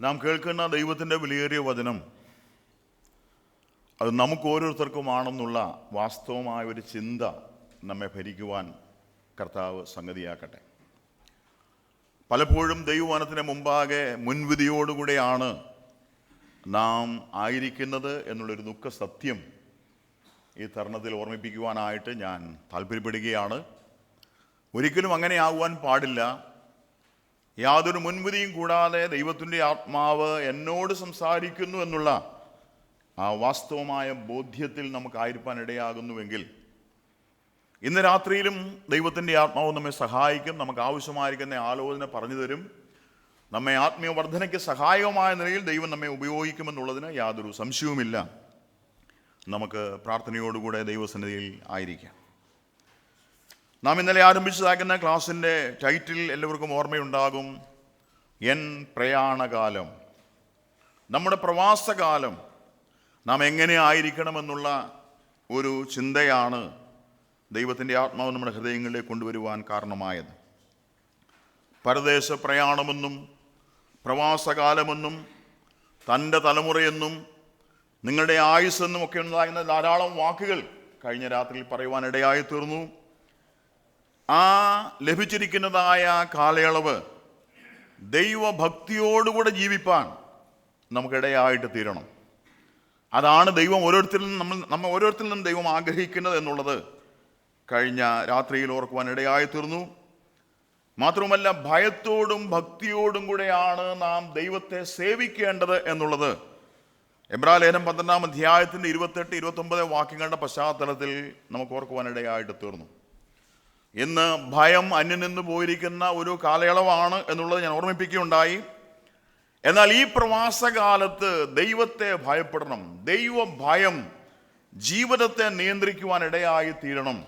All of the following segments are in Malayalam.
നാം കേൾക്കുന്ന ദൈവത്തിൻ്റെ വിലയേറിയ വചനം അത് നമുക്ക് ഓരോരുത്തർക്കുമാണെന്നുള്ള വാസ്തവമായ ഒരു ചിന്ത നമ്മെ ഭരിക്കുവാൻ കർത്താവ് സംഗതിയാക്കട്ടെ. പലപ്പോഴും ദൈവവചനത്തിന് മുമ്പാകെ മുൻവിധിയോടുകൂടെയാണ് നാം ആയിരിക്കുന്നത് എന്നുള്ളൊരു ദുഃഖ സത്യം ഈ തരുണത്തിൽ ഓർമ്മിപ്പിക്കുവാനായിട്ട് ഞാൻ താല്പര്യപ്പെടുകയാണ്. ഒരിക്കലും അങ്ങനെ ആകുവാൻ പാടില്ല. യാതൊരു മുൻവിധിയും കൂടാതെ ദൈവത്തിൻ്റെ ആത്മാവ് എന്നോട് സംസാരിക്കുന്നു എന്നുള്ള ആ വാസ്തവമായ ബോധ്യത്തിൽ നമുക്കായിരിക്കാൻ ഇടയാകുന്നുവെങ്കിൽ ഇന്ന് രാത്രിയിലും ദൈവത്തിൻ്റെ ആത്മാവ് നമ്മെ സഹായിക്കും. നമുക്ക് ആവശ്യമായിരിക്കുന്ന ആലോചന പറഞ്ഞു തരും. നമ്മെ ആത്മീയ വർധനയ്ക്ക് സഹായകമായ നിലയിൽ ദൈവം നമ്മെ ഉപയോഗിക്കുമെന്നുള്ളതിന് യാതൊരു സംശയവുമില്ല. നമുക്ക് പ്രാർത്ഥനയോടുകൂടെ ദൈവസന്നിധിയിൽ ആയിരിക്കാം. നാം ഇന്നലെ ആരംഭിച്ചതാക്കുന്ന ക്ലാസ്സിൻ്റെ ടൈറ്റിൽ എല്ലാവർക്കും ഓർമ്മയുണ്ടാകും. എൻ പ്രയാണകാലം, നമ്മുടെ പ്രവാസകാലം നാം എങ്ങനെ ആയിരിക്കണമെന്നുള്ള ഒരു ചിന്തയാണ് ദൈവത്തിൻ്റെ ആത്മാവ് നമ്മുടെ ഹൃദയങ്ങളിലേക്ക് കൊണ്ടുവരുവാൻ കാരണമായത്. പരദേശ പ്രയാണമെന്നും പ്രവാസകാലമെന്നും തൻ്റെ തലമുറയെന്നും നിങ്ങളുടെ ആയുസ്സെന്നും ഒക്കെ ഉണ്ടാകുന്ന ധാരാളം വാക്കുകൾ കഴിഞ്ഞ രാത്രിയിൽ പറയുവാനിടയായി തീർന്നു. ആ ലഭിച്ചിരിക്കുന്നതായ കാലയളവ് ദൈവഭക്തിയോടുകൂടെ ജീവിപ്പാൻ നമുക്കിടയായിട്ട് തീരണം. അതാണ് ദൈവം നമ്മെ ഓരോരുത്തരിൽ നിന്നും ദൈവം ആഗ്രഹിക്കുന്നത് എന്നുള്ളത് കഴിഞ്ഞ രാത്രിയിൽ ഓർക്കുവാൻ ഇടയായി തീർന്നു. മാത്രമല്ല, ഭയത്തോടും ഭക്തിയോടും കൂടെയാണ് നാം ദൈവത്തെ സേവിക്കേണ്ടത് എന്നുള്ളത് എബ്രായലേഖനം 12-ാം അധ്യായത്തിൻ്റെ 28-29 വാക്യങ്ങളുടെ പശ്ചാത്തലത്തിൽ നമുക്ക് ഓർക്കുവാനിടയായിട്ട് തീർന്നു. ഇന്ന് ഭയം അന്യം നിന്ന് പോയിരിക്കുന്ന ഒരു കാലയളവാണ് എന്നുള്ളത് ഞാൻ ഓർമ്മിപ്പിക്കുകയുണ്ടായി. എന്നാൽ ഈ പ്രവാസകാലത്ത് ദൈവത്തെ ഭയപ്പെടണം. ദൈവഭയം ജീവിതത്തെ നിയന്ത്രിക്കുവാൻ ഇടയായി തീരണം.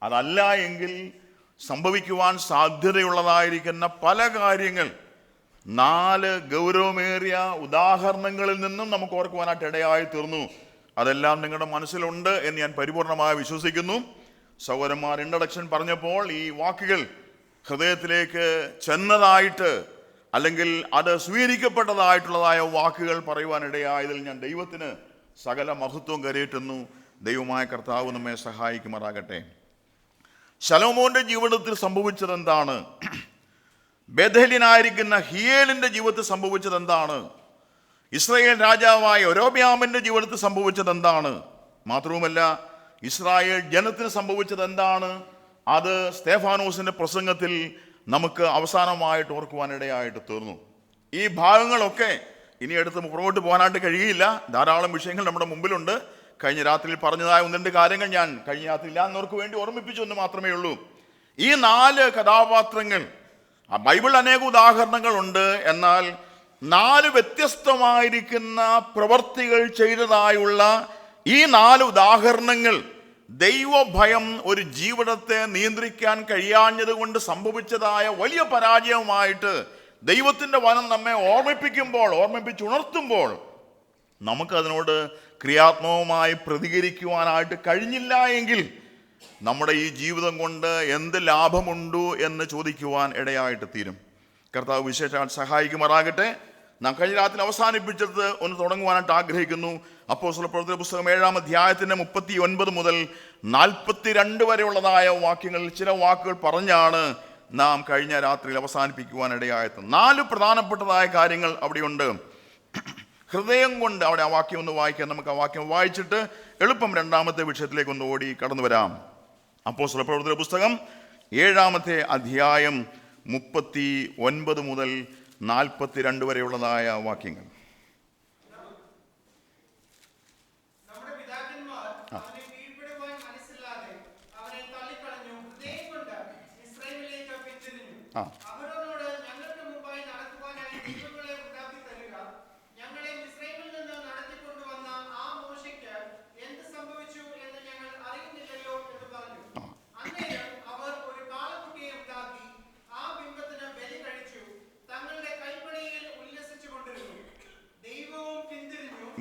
അതല്ല എങ്കിൽ സംഭവിക്കുവാൻ സാധ്യതയുള്ളതായിരിക്കുന്ന പല കാര്യങ്ങൾ 4 ഗൗരവമേറിയ ഉദാഹരണങ്ങളിൽ നിന്നും നമുക്ക് ഓർക്കുവാനായിട്ട് ഇടയായി തീർന്നു. അതെല്ലാം നിങ്ങളുടെ മനസ്സിലുണ്ട് എന്ന് ഞാൻ പരിപൂർണമായി വിശ്വസിക്കുന്നു. സഹോദരന്മാർ ഇൻട്രഡക്ഷൻ പറഞ്ഞപ്പോൾ ഈ വാക്കുകൾ ഹൃദയത്തിലേക്ക് ചെന്നതായിട്ട് അല്ലെങ്കിൽ അത് സ്വീകരിക്കപ്പെട്ടതായിട്ടുള്ളതായ വാക്കുകൾ പറയുവാനിടയായതിൽ ഞാൻ ദൈവത്തിന് സകല മഹത്വം കരയേറ്റുന്നു. ദൈവമായ കർത്താവ് നമ്മെ സഹായിക്കുമാറാകട്ടെ. ശലോമോന്റെ ജീവിതത്തിൽ സംഭവിച്ചത് എന്താണ്? ബേഥേലിനായിരിക്കുന്ന ഹിയേലിന്റെ ജീവിതത്തിൽ സംഭവിച്ചത് എന്താണ്? ഇസ്രായേൽ രാജാവായ യൊരോബെയാമിന്റെ ജീവിതത്തിൽ സംഭവിച്ചത് എന്താണ്? മാത്രവുമല്ല, ഇസ്രായേൽ ജനത്തിന് സംഭവിച്ചത് എന്താണ്? അത് സ്തേഫാനോസിന്റെ പ്രസംഗത്തിൽ നമുക്ക് അവസാനമായിട്ട് ഓർക്കുവാനിടയായിട്ട് തീർന്നു. ഈ ഭാഗങ്ങളൊക്കെ ഇനി എടുത്ത് പുറകോട്ട് പോകാനായിട്ട് കഴിയില്ല. ധാരാളം വിഷയങ്ങൾ നമ്മുടെ മുമ്പിലുണ്ട്. കഴിഞ്ഞ രാത്രിയിൽ പറഞ്ഞതായ 1-2 കാര്യങ്ങൾ ഞാൻ കഴിഞ്ഞ രാത്രി ഞാനവർക്ക് വേണ്ടി ഓർമ്മിപ്പിച്ചു എന്ന് മാത്രമേ ഉള്ളൂ. ഈ 4 കഥാപാത്രങ്ങൾ, ബൈബിൾ അനേക ഉദാഹരണങ്ങളുണ്ട്. എന്നാൽ 4 വ്യത്യസ്തമായിരിക്കുന്ന പ്രവർത്തികൾ ചെയ്തതായുള്ള ഈ 4 ഉദാഹരണങ്ങൾ ദൈവഭയം ഒരു ജീവിതത്തെ നിയന്ത്രിക്കാൻ കഴിയാഞ്ഞത് കൊണ്ട് സംഭവിച്ചതായ വലിയ പരാജയമായിട്ട് ദൈവത്തിൻ്റെ വചനം നമ്മെ ഓർമ്മിപ്പിച്ചുണർത്തുമ്പോൾ നമുക്കതിനോട് ക്രിയാത്മകമായി പ്രതികരിക്കുവാനായിട്ട് കഴിഞ്ഞില്ല എങ്കിൽ നമ്മുടെ ഈ ജീവിതം കൊണ്ട് എന്ത് ലാഭമുണ്ടു എന്ന് ചോദിക്കുവാൻ ഇടയായിട്ട് തീരും. കർത്താവ് വിശേഷാൽ സഹായിക്കുമാറാകട്ടെ. നാം കഴിഞ്ഞ രാത്രി അവസാനിപ്പിച്ചത് ഒന്ന് തുടങ്ങുവാനായിട്ട് ആഗ്രഹിക്കുന്നു. അപ്പോസ്തലപ്രവൃത്തിയുടെ പുസ്തകം 7-ാം അധ്യായത്തിൻ്റെ 39 മുതൽ 42 വരെയുള്ളതായ വാക്യങ്ങളിൽ ചില വാക്കുകൾ പറഞ്ഞാണ് നാം കഴിഞ്ഞ രാത്രിയിൽ അവസാനിപ്പിക്കുവാനിടയായത്. 4 പ്രധാനപ്പെട്ടതായ കാര്യങ്ങൾ അവിടെയുണ്ട്. ഹൃദയം കൊണ്ട് അവിടെ ആ വാക്യം ഒന്ന് വായിക്കാം. നമുക്ക് ആ വാക്യം വായിച്ചിട്ട് എളുപ്പം 2-ാമത്തെ വിഷയത്തിലേക്ക് ഒന്ന് ഓടി കടന്നു വരാം. അപ്പോസ്തലപ്രവൃത്തിയുടെ പുസ്തകം 7-ാമത്തെ അധ്യായം 39 മുതൽ 42 വരെയുള്ളതായ വാക്യങ്ങൾ.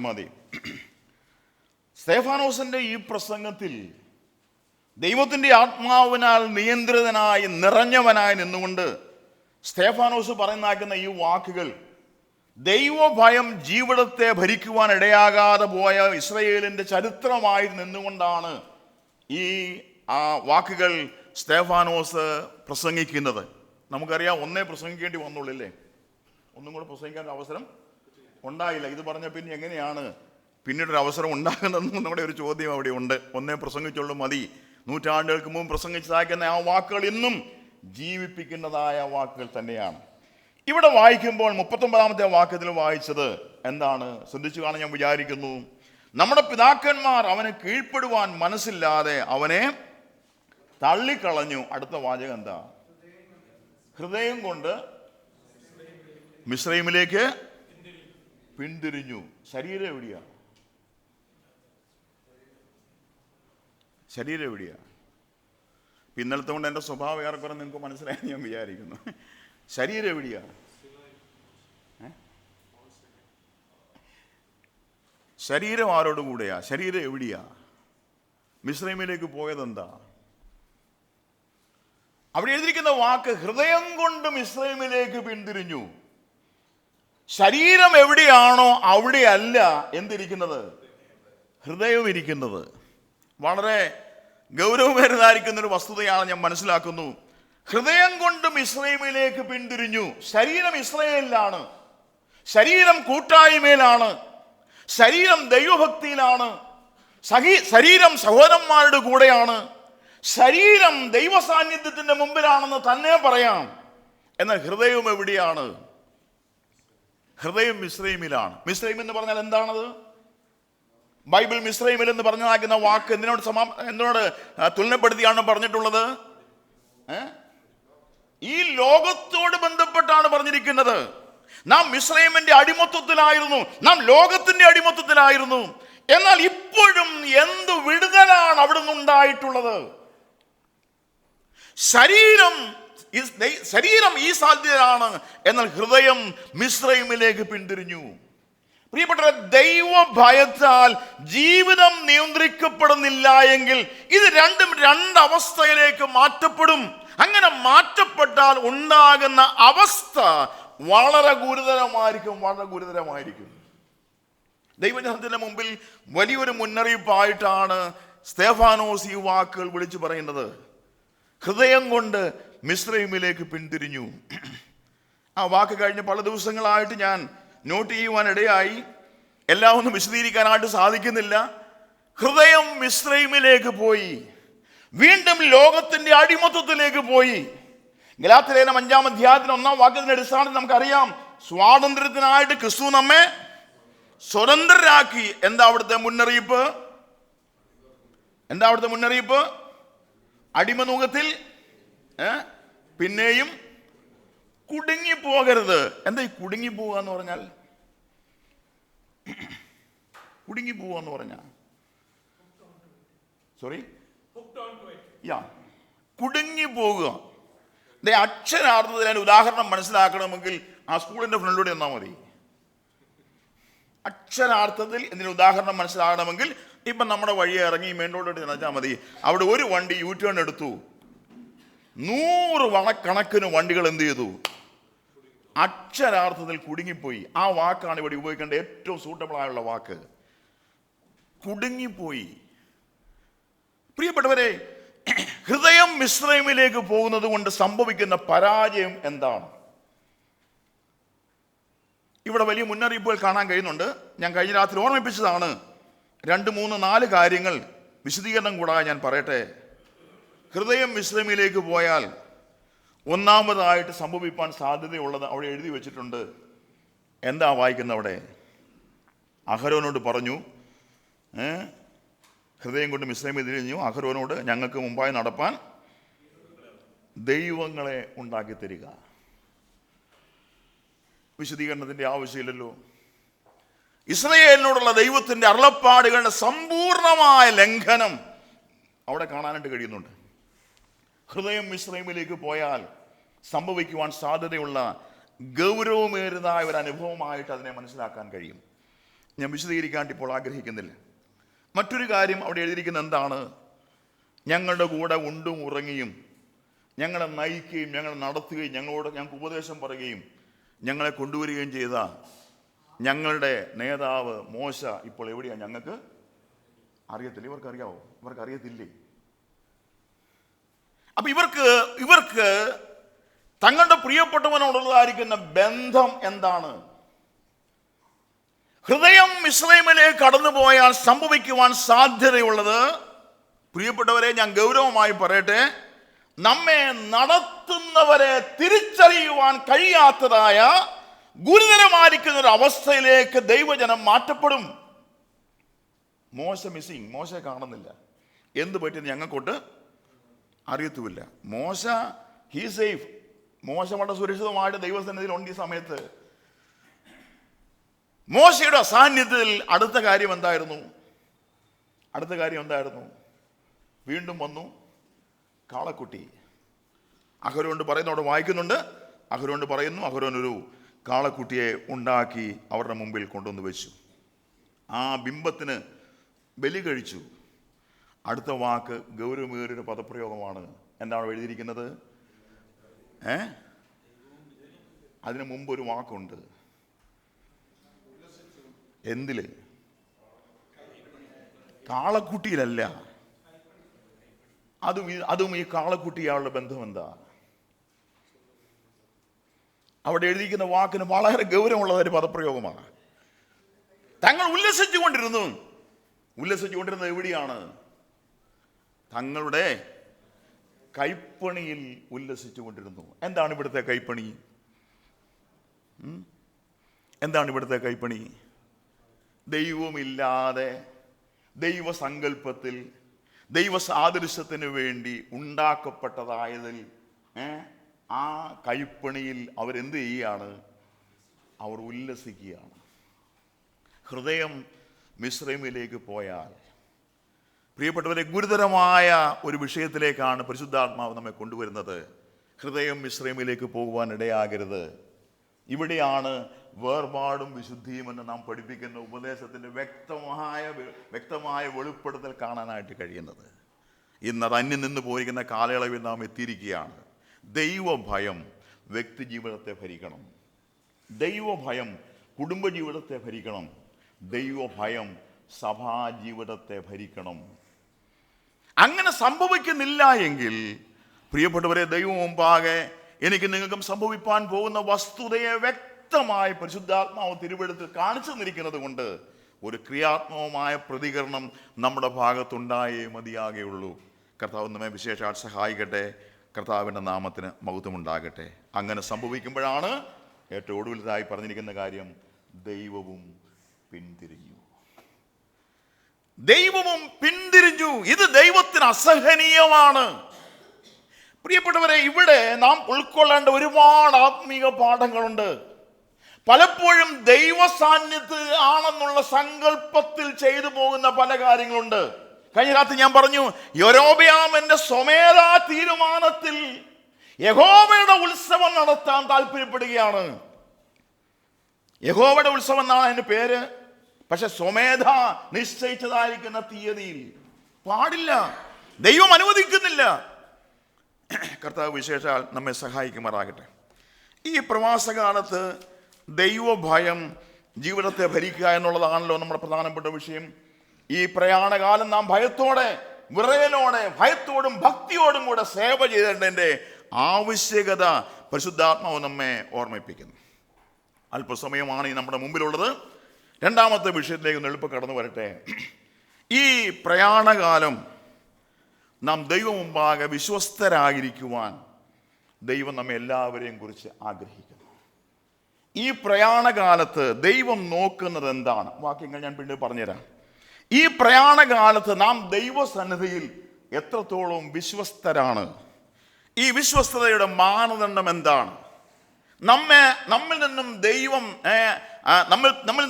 മതി. സ്തേഫാനോസിന്റെ ഈ പ്രസംഗത്തിൽ ദൈവത്തിൻ്റെ ആത്മാവിനാൽ നിയന്ത്രിതനായി നിറഞ്ഞവനായി നിന്നുകൊണ്ട് സ്തേഫാനോസ് പറയുന്ന ഈ വാക്കുകൾ ദൈവഭയം ജീവിതത്തെ ഭരിക്കുവാൻ ഇടയാകാതെ പോയ ഇസ്രയേലിൻ്റെ ചരിത്രമായി നിന്നുകൊണ്ടാണ് ഈ വാക്കുകൾ സ്തെഫാനോസ് പ്രസംഗിക്കുന്നത്. നമുക്കറിയാം, ഒന്നേ പ്രസംഗിക്കേണ്ടി വന്നുള്ളൂ, ഒന്നും കൂടെ പ്രസംഗിക്കാൻ അവസരം ഉണ്ടായില്ല. ഇത് പറഞ്ഞ പിന്നെ എങ്ങനെയാണ് പിന്നീടൊരു അവസരം ഉണ്ടാകുന്നതെന്നും നമ്മുടെ ഒരു ചോദ്യം അവിടെ ഉണ്ട്. ഒന്നേ പ്രസംഗിച്ചുള്ളൂ മതി. നൂറ്റാണ്ടുകൾക്ക് മുമ്പ് പ്രസംഗിച്ചതാക്കുന്ന ആ വാക്കുകൾ ഇന്നും ജീവിപ്പിക്കുന്നതായ വാക്കുകൾ തന്നെയാണ്. ഇവിടെ വായിക്കുമ്പോൾ 39-ാമത്തെ വാക്യത്തിൽ വായിച്ചത് എന്താണ് ശ്രദ്ധിച്ചു കാണാൻ ഞാൻ വിചാരിക്കുന്നു. നമ്മുടെ പിതാക്കന്മാർ അവനെ കീഴ്പ്പെടുവാൻ മനസ്സില്ലാതെ അവനെ തള്ളിക്കളഞ്ഞു. അടുത്ത വാചകം എന്താ? ഹൃദയം കൊണ്ട് മിസ്രൈമിലേക്ക് പിന്തിരിഞ്ഞു. ശരീരം എവിടെയാ? ശരീരം എവിടെയാ? ഇന്നലത്തെ കൊണ്ട് എൻ്റെ സ്വഭാവം ഏറെക്കുറെ നിങ്ങൾക്ക് മനസ്സിലായി ഞാൻ വിചാരിക്കുന്നു. ശരീരം എവിടെയാ? ശരീരം ആരോട് കൂടെയാ? ശരീരം എവിടെയാ? മിസ്രൈമിലേക്ക് പോയതെന്താ? അവിടെ എഴുതിയിരിക്കുന്ന വാക്ക് ഹൃദയം കൊണ്ട് മിസ്രൈമിലേക്ക് പിന്തിരിഞ്ഞു. ശരീരം എവിടെയാണോ അവിടെയല്ല എന്തിരിക്കുന്നത്? ഹൃദയം ഇരിക്കുന്നത്. വളരെ ഗൗരവമേറിയതായിരിക്കുന്ന ഒരു വസ്തുതയാണ് ഞാൻ മനസ്സിലാക്കുന്നു. ഹൃദയം കൊണ്ട് മിസ്രൈമിലേക്ക് പിന്തിരിഞ്ഞു. ശരീരം ഇസ്രയേലിലാണ്, ശരീരം കൂട്ടായ്മയിലാണ്, ശരീരം ദൈവഭക്തിയിലാണ്, ശരീരം സഹോദരന്മാരുടെ കൂടെയാണ്, ശരീരം ദൈവ സാന്നിധ്യത്തിന്റെ മുമ്പിലാണെന്ന് തന്നെ പറയാം. എന്നാൽ ഹൃദയം എവിടെയാണ്? ഹൃദയം മിസ്രൈമിലാണ്. മിസ്രൈം എന്ന് പറഞ്ഞാൽ എന്താണത്? ബൈബിൾ മിസ്രൈമിൽ എന്ന് പറഞ്ഞാക്കുന്ന വാക്ക് എന്തിനോട് തുലനപ്പെടുത്തിയാണ് പറഞ്ഞിട്ടുള്ളത്? ഈ ലോകത്തോട് ബന്ധപ്പെട്ടാണ് പറഞ്ഞിരിക്കുന്നത്. നാം മിസ്രൈമിന്റെ അടിമത്വത്തിലായിരുന്നു, നാം ലോകത്തിന്റെ അടിമത്വത്തിലായിരുന്നു. എന്നാൽ ഇപ്പോഴും എന്ത് വിടുതലാണ് അവിടെ നിന്നുണ്ടായിട്ടുള്ളത്? ശരീരം ഈ സാധ്യതയാണ്, എന്നാൽ ഹൃദയം മിസ്രൈമിലേക്ക് പിന്തിരിഞ്ഞു. പ്രിയപ്പെട്ടവരെ, ദൈവഭയത്താൽ ജീവിതം നിയന്ത്രിക്കപ്പെടുന്നില്ല എങ്കിൽ ഇത് രണ്ടും രണ്ടവസ്ഥയിലേക്ക് മാറ്റപ്പെടും. അങ്ങനെ മാറ്റപ്പെട്ടാൽ ഉണ്ടാകുന്ന അവസ്ഥ വളരെ ഗുരുതരമായിരിക്കും. ദൈവജനത്തിന്റെ മുമ്പിൽ വലിയൊരു മുന്നറിയിപ്പായിട്ടാണ് സ്തെഫാനോസ് ഈ വാക്കുകൾ വിളിച്ചു പറയുന്നത്. ഹൃദയം കൊണ്ട് മിസ്രൈമിലേക്ക് പിന്തിരിഞ്ഞു. ആ വാക്ക് കഴിഞ്ഞ് പല ദിവസങ്ങളായിട്ട് ഞാൻ നോട്ട് ചെയ്യുവാനിടയായി. എല്ലാം ഒന്നും വിശദീകരിക്കാനായിട്ട് സാധിക്കുന്നില്ല. ഹൃദയം മിസ്രൈമിലേക്ക് പോയി, വീണ്ടും ലോകത്തിന്റെ അടിമത്വത്തിലേക്ക് പോയി. ഗലാത്യലേഖനം 5-ാം അധ്യായത്തിന് 1-ാം വാക്യത്തിന്റെ അടിസ്ഥാനത്തിൽ നമുക്കറിയാം, സ്വാതന്ത്ര്യത്തിനായിട്ട് ക്രിസ്തു നമ്മെ സ്വതന്ത്രരാക്കി. എന്താ അവിടുത്തെ മുന്നറിയിപ്പ്? അടിമനുഖത്തിൽ പിന്നെയും കുടുങ്ങിപ്പോകരുത്. എന്താ ഈ കുടുങ്ങിപ്പോവുക എന്ന് പറഞ്ഞാൽ? കുടുങ്ങിപ്പോകുക. അക്ഷരാർത്ഥത്തിൽ അതിന് ഉദാഹരണം മനസ്സിലാക്കണമെങ്കിൽ ആ സ്കൂളിന്റെ ഫ്രണ്ടിലൂടെ വന്നാൽ മതി. അക്ഷരാർത്ഥത്തിൽ ഇതിന് ഉദാഹരണം മനസ്സിലാകണമെങ്കിൽ ഇപ്പം നമ്മുടെ വഴിയെ ഇറങ്ങി മെയിൻ റോഡിലോട്ട് ചെന്നാൽ മതി. അവിടെ ഒരു വണ്ടി യു ടേൺ എടുത്തു, 100 കണക്കിന് വണ്ടികൾ എന്ത് ചെയ്തു? അക്ഷരാർത്ഥത്തിൽ കുടുങ്ങിപ്പോയി. ആ വാക്കാണ് ഇവിടെ ഉപയോഗിക്കേണ്ട ഏറ്റവും സൂട്ടബിൾ ആയുള്ള വാക്ക്, കുടുങ്ങിപ്പോയി. പ്രിയപ്പെട്ടവരെ, ഹൃദയം മിസ്രൈമിലേക്ക് പോകുന്നത് കൊണ്ട് സംഭവിക്കുന്ന പരാജയം എന്താണ്? ഇവിടെ വലിയ മുന്നറിയിപ്പുകൾ കാണാൻ കഴിയുന്നുണ്ട്. ഞാൻ കഴിഞ്ഞ രാത്രി ഓർമ്മിപ്പിച്ചതാണ്. 2, 3, 4 കാര്യങ്ങൾ വിശദീകരണം കൂടാതെ ഞാൻ പറയട്ടെ. ഹൃദയം മിസ്രൈമിലേക്ക് പോയാൽ ഒന്നാമതായിട്ട് സംഭവിപ്പാൻ സാധ്യതയുള്ളത് അവിടെ എഴുതി വെച്ചിട്ടുണ്ട്. എന്താ വായിക്കുന്നത് അവിടെ? അഹരോനോട് പറഞ്ഞു, ഹൃദയം കൊണ്ട് മിസ്രൈമിൽ തിരിഞ്ഞു, അഹരോനോട് ഞങ്ങൾക്ക് മുമ്പായി നടപ്പാൻ ദൈവങ്ങളെ ഉണ്ടാക്കി തരിക. വിശദീകരണത്തിന്റെ ആവശ്യമില്ലല്ലോ. ഇസ്രായേലിനോടുള്ള ദൈവത്തിന്റെ അരുളപ്പാടുകളുടെ സമ്പൂർണമായ ലംഘനം അവിടെ കാണാനായിട്ട് കഴിയുന്നുണ്ട്. ഹൃദയം മിസ്രൈമിലേക്ക് പോയാൽ സംഭവിക്കുവാൻ സാധ്യതയുള്ള ഗൗരവമേറിയതായ ഒരു അനുഭവമായിട്ട് അതിനെ മനസ്സിലാക്കാൻ കഴിയും. ഞാൻ വിശദീകരിക്കാൻ ഇപ്പോൾ ആഗ്രഹിക്കുന്നില്ല. മറ്റൊരു കാര്യം അവിടെ എഴുതിയിരിക്കുന്നത് എന്താണ്? ഞങ്ങളുടെ കൂടെ ഉണ്ടും ഉറങ്ങിയും ഞങ്ങളെ നയിക്കുകയും ഞങ്ങളെ നടത്തുകയും ഞങ്ങൾക്ക് ഉപദേശം പറയുകയും ഞങ്ങളെ കൊണ്ടുവരികയും ചെയ്ത ഞങ്ങളുടെ നേതാവ് മോശ ഇപ്പോൾ എവിടെയാണ് ഞങ്ങൾക്ക് അറിയത്തില്ല. ഇവർക്കറിയാവോ? ഇവർക്കറിയത്തില്ലേ? അപ്പൊ ഇവർക്ക് തങ്ങളുടെ പ്രിയപ്പെട്ടവനോടുള്ളതായിരിക്കുന്ന ബന്ധം എന്താണ്? ഹൃദയം മിസ്രൈമിലേക്ക് കടന്നുപോയാൽ സംഭവിക്കുവാൻ സാധ്യതയുള്ളത്, പ്രിയപ്പെട്ടവരെ ഞാൻ ഗൗരവമായി പറയട്ടെ, നമ്മെ നടത്തുന്നവരെ തിരിച്ചറിയുവാൻ കഴിയാത്തതായ ഗുരുതരമായിരിക്കുന്ന ഒരു അവസ്ഥയിലേക്ക് ദൈവജനം മാറ്റപ്പെടും. മോശ മിസ്സിങ്, മോശ കാണുന്നില്ല. എന്ത് പറ്റിയെന്ന് ഞങ്ങൾക്കൊട്ട് അറിയത്തുമില്ല. മോശ ഹീ സേഫ്, മോശ വളരെ സുരക്ഷിതമായിട്ട് ദൈവസന്നിധിയിൽ ഉണ്ട്. ഈ സമയത്ത് മോശയുടെ അസാന്നിധ്യത്തിൽ അടുത്ത കാര്യം എന്തായിരുന്നു? വീണ്ടും വന്നു കാളക്കുട്ടി. അഹരോൻ പറയുന്നു, അവിടെ വായിക്കുന്നുണ്ട്, അഹരോൻ പറയുന്നു, അഹരോൻ ഒരു കാളക്കുട്ടിയെ ഉണ്ടാക്കി അവരുടെ മുമ്പിൽ കൊണ്ടുവന്ന് വെച്ചു. ആ ബിംബത്തിന് ബലി കഴിച്ചു. അടുത്ത വാക്ക് ഗൗരവമേറിയൊരു പദപ്രയോഗമാണ്. എന്താണ് എഴുതിയിരിക്കുന്നത്? അതിനു മുമ്പ് ഒരു വാക്കുണ്ട്. എന്തില്? കാളക്കുട്ടിയിലല്ല. അതും ഈ കാളക്കുട്ടിയാളുടെ ബന്ധം എന്താ? അവിടെ എഴുതിയിരിക്കുന്ന വാക്കിന് വളരെ ഗൗരവമുള്ള ഒരു പദപ്രയോഗമാണ്. തങ്ങൾ ഉല്ലസിച്ചുകൊണ്ടിരുന്നത് എവിടെയാണ്? തങ്ങളുടെ കൈപ്പണിയിൽ ഉല്ലസിച്ചുകൊണ്ടിരുന്നു. എന്താണ് ഇവിടുത്തെ കൈപ്പണി? ദൈവമില്ലാതെ ദൈവസങ്കല്പത്തിൽ ദൈവ സാദൃശ്യത്തിന് വേണ്ടി ഉണ്ടാക്കപ്പെട്ടതായതിൽ ആ കൈപ്പണിയിൽ അവരെന്ത് ചെയ്യുകയാണ്? അവർ ഉല്ലസിക്കുകയാണ്. ഹൃദയം മിസ്രൈമിലേക്ക് പോയാൽ, പ്രിയപ്പെട്ടവരെ, ഗുരുതരമായ ഒരു വിഷയത്തിലേക്കാണ് പരിശുദ്ധാത്മാവ് നമ്മെ കൊണ്ടുവരുന്നത്. ഹൃദയം മിസ്രൈമിലേക്ക് പോകുവാൻ ഇടയാകരുത്. ഇവിടെയാണ് വേർപാടും വിശുദ്ധിയും എന്ന് നാം പഠിപ്പിക്കുന്ന ഉപദേശത്തിൻ്റെ വ്യക്തമായ വെളിപ്പെടുത്തൽ കാണാനായിട്ട് കഴിയുന്നത്. ഇന്നത് അന്യം നിന്ന് പോയിരിക്കുന്ന കാലയളവിൽ നാം എത്തിയിരിക്കുകയാണ്. ദൈവഭയം വ്യക്തിജീവിതത്തെ ഭരിക്കണം. ദൈവഭയം കുടുംബജീവിതത്തെ ഭരിക്കണം. ദൈവഭയം സഭാജീവിതത്തെ ഭരിക്കണം. അങ്ങനെ സംഭവിക്കുന്നില്ല എങ്കിൽ, പ്രിയപ്പെട്ടവരെ, ദൈവം മുമ്പാകെ എനിക്ക് നിങ്ങൾക്കും സംഭവിപ്പാൻ പോകുന്ന വസ്തുതയെ വ്യക്തമായി പരിശുദ്ധാത്മാവ് തിരുവെടുത്ത് കാണിച്ചു തന്നിരിക്കുന്നത് കൊണ്ട് ഒരു ക്രിയാത്മകമായ പ്രതികരണം നമ്മുടെ ഭാഗത്തുണ്ടായേ മതിയാകുള്ളൂ. കർത്താവ് നമ്മെ വിശേഷാൽ സഹായിക്കട്ടെ. കർത്താവിൻ്റെ നാമത്തിന് മഹത്വമുണ്ടാകട്ടെ. അങ്ങനെ സംഭവിക്കുമ്പോഴാണ് ഏറ്റവും ഒടുവിലതായി പറഞ്ഞിരിക്കുന്ന കാര്യം, ദൈവവും പിന്തിരിഞ്ഞു. ഇത് ദൈവത്തിന് അസഹനീയമാണ്. പ്രിയപ്പെട്ടവരെ, ഇവിടെ നാം ഉൾക്കൊള്ളേണ്ട ഒരുപാട് ആത്മീക പാഠങ്ങളുണ്ട്. പലപ്പോഴും ദൈവ സാന്നിധ്യം ആണെന്നുള്ള സങ്കല്പത്തിൽ ചെയ്തു പോകുന്ന പല കാര്യങ്ങളുണ്ട്. കഴിഞ്ഞ രാത്രി ഞാൻ പറഞ്ഞു, യൊരോബെയാമിന്റെ സ്വമേധാ തീരുമാനത്തിൽ യഹോവയുടെ ഉത്സവം നടത്താൻ താല്പര്യപ്പെടുകയാണ്. യഹോവയുടെ ഉത്സവം എന്നാണ് അതിന്റെ പേര്. പക്ഷെ സ്വമേധ നിശ്ചയിച്ചതായിരിക്കുന്ന തീയതിയിൽ പാടില്ല, ദൈവം അനുവദിക്കുന്നില്ല. കർത്താവ് വിശേഷാൽ നമ്മെ സഹായിക്കുമാറാകട്ടെ. ഈ പ്രവാസകാലത്ത് ദൈവഭയം ജീവിതത്തെ ഭരിക്കുക എന്നുള്ളതാണല്ലോ നമ്മുടെ പ്രധാനപ്പെട്ട വിഷയം. ഈ പ്രയാണകാലം നാം ഭയത്തോടെ, വിറയലോടെ, ഭയത്തോടും ഭക്തിയോടും കൂടെ സേവ ചെയ്തതിൻ്റെ ആവശ്യകത പരിശുദ്ധാത്മാവ് നമ്മെ ഓർമ്മിപ്പിക്കുന്നു. അല്പസമയമാണ് ഈ നമ്മുടെ മുമ്പിലുള്ളത്. രണ്ടാമത്തെ വിഷയത്തിലേക്ക് ഒന്ന് എളുപ്പം കടന്നു വരട്ടെ. ഈ പ്രയാണകാലം നാം ദൈവം മുമ്പാകെ വിശ്വസ്തരായിരിക്കുവാൻ ദൈവം നമ്മെ എല്ലാവരെയും കുറിച്ച് ആഗ്രഹിക്കുന്നു. ഈ പ്രയാണകാലത്ത് ദൈവം നോക്കുന്നത് എന്താണ്? വാക്യങ്ങൾ ഞാൻ പിന്നീട് പറഞ്ഞുതരാം. ഈ പ്രയാണകാലത്ത് നാം ദൈവസന്നിധിയിൽ എത്രത്തോളം വിശ്വസ്തരാണ്? ഈ വിശ്വസ്തതയുടെ മാനദണ്ഡം എന്താണ്? നമ്മിൽ നിന്നും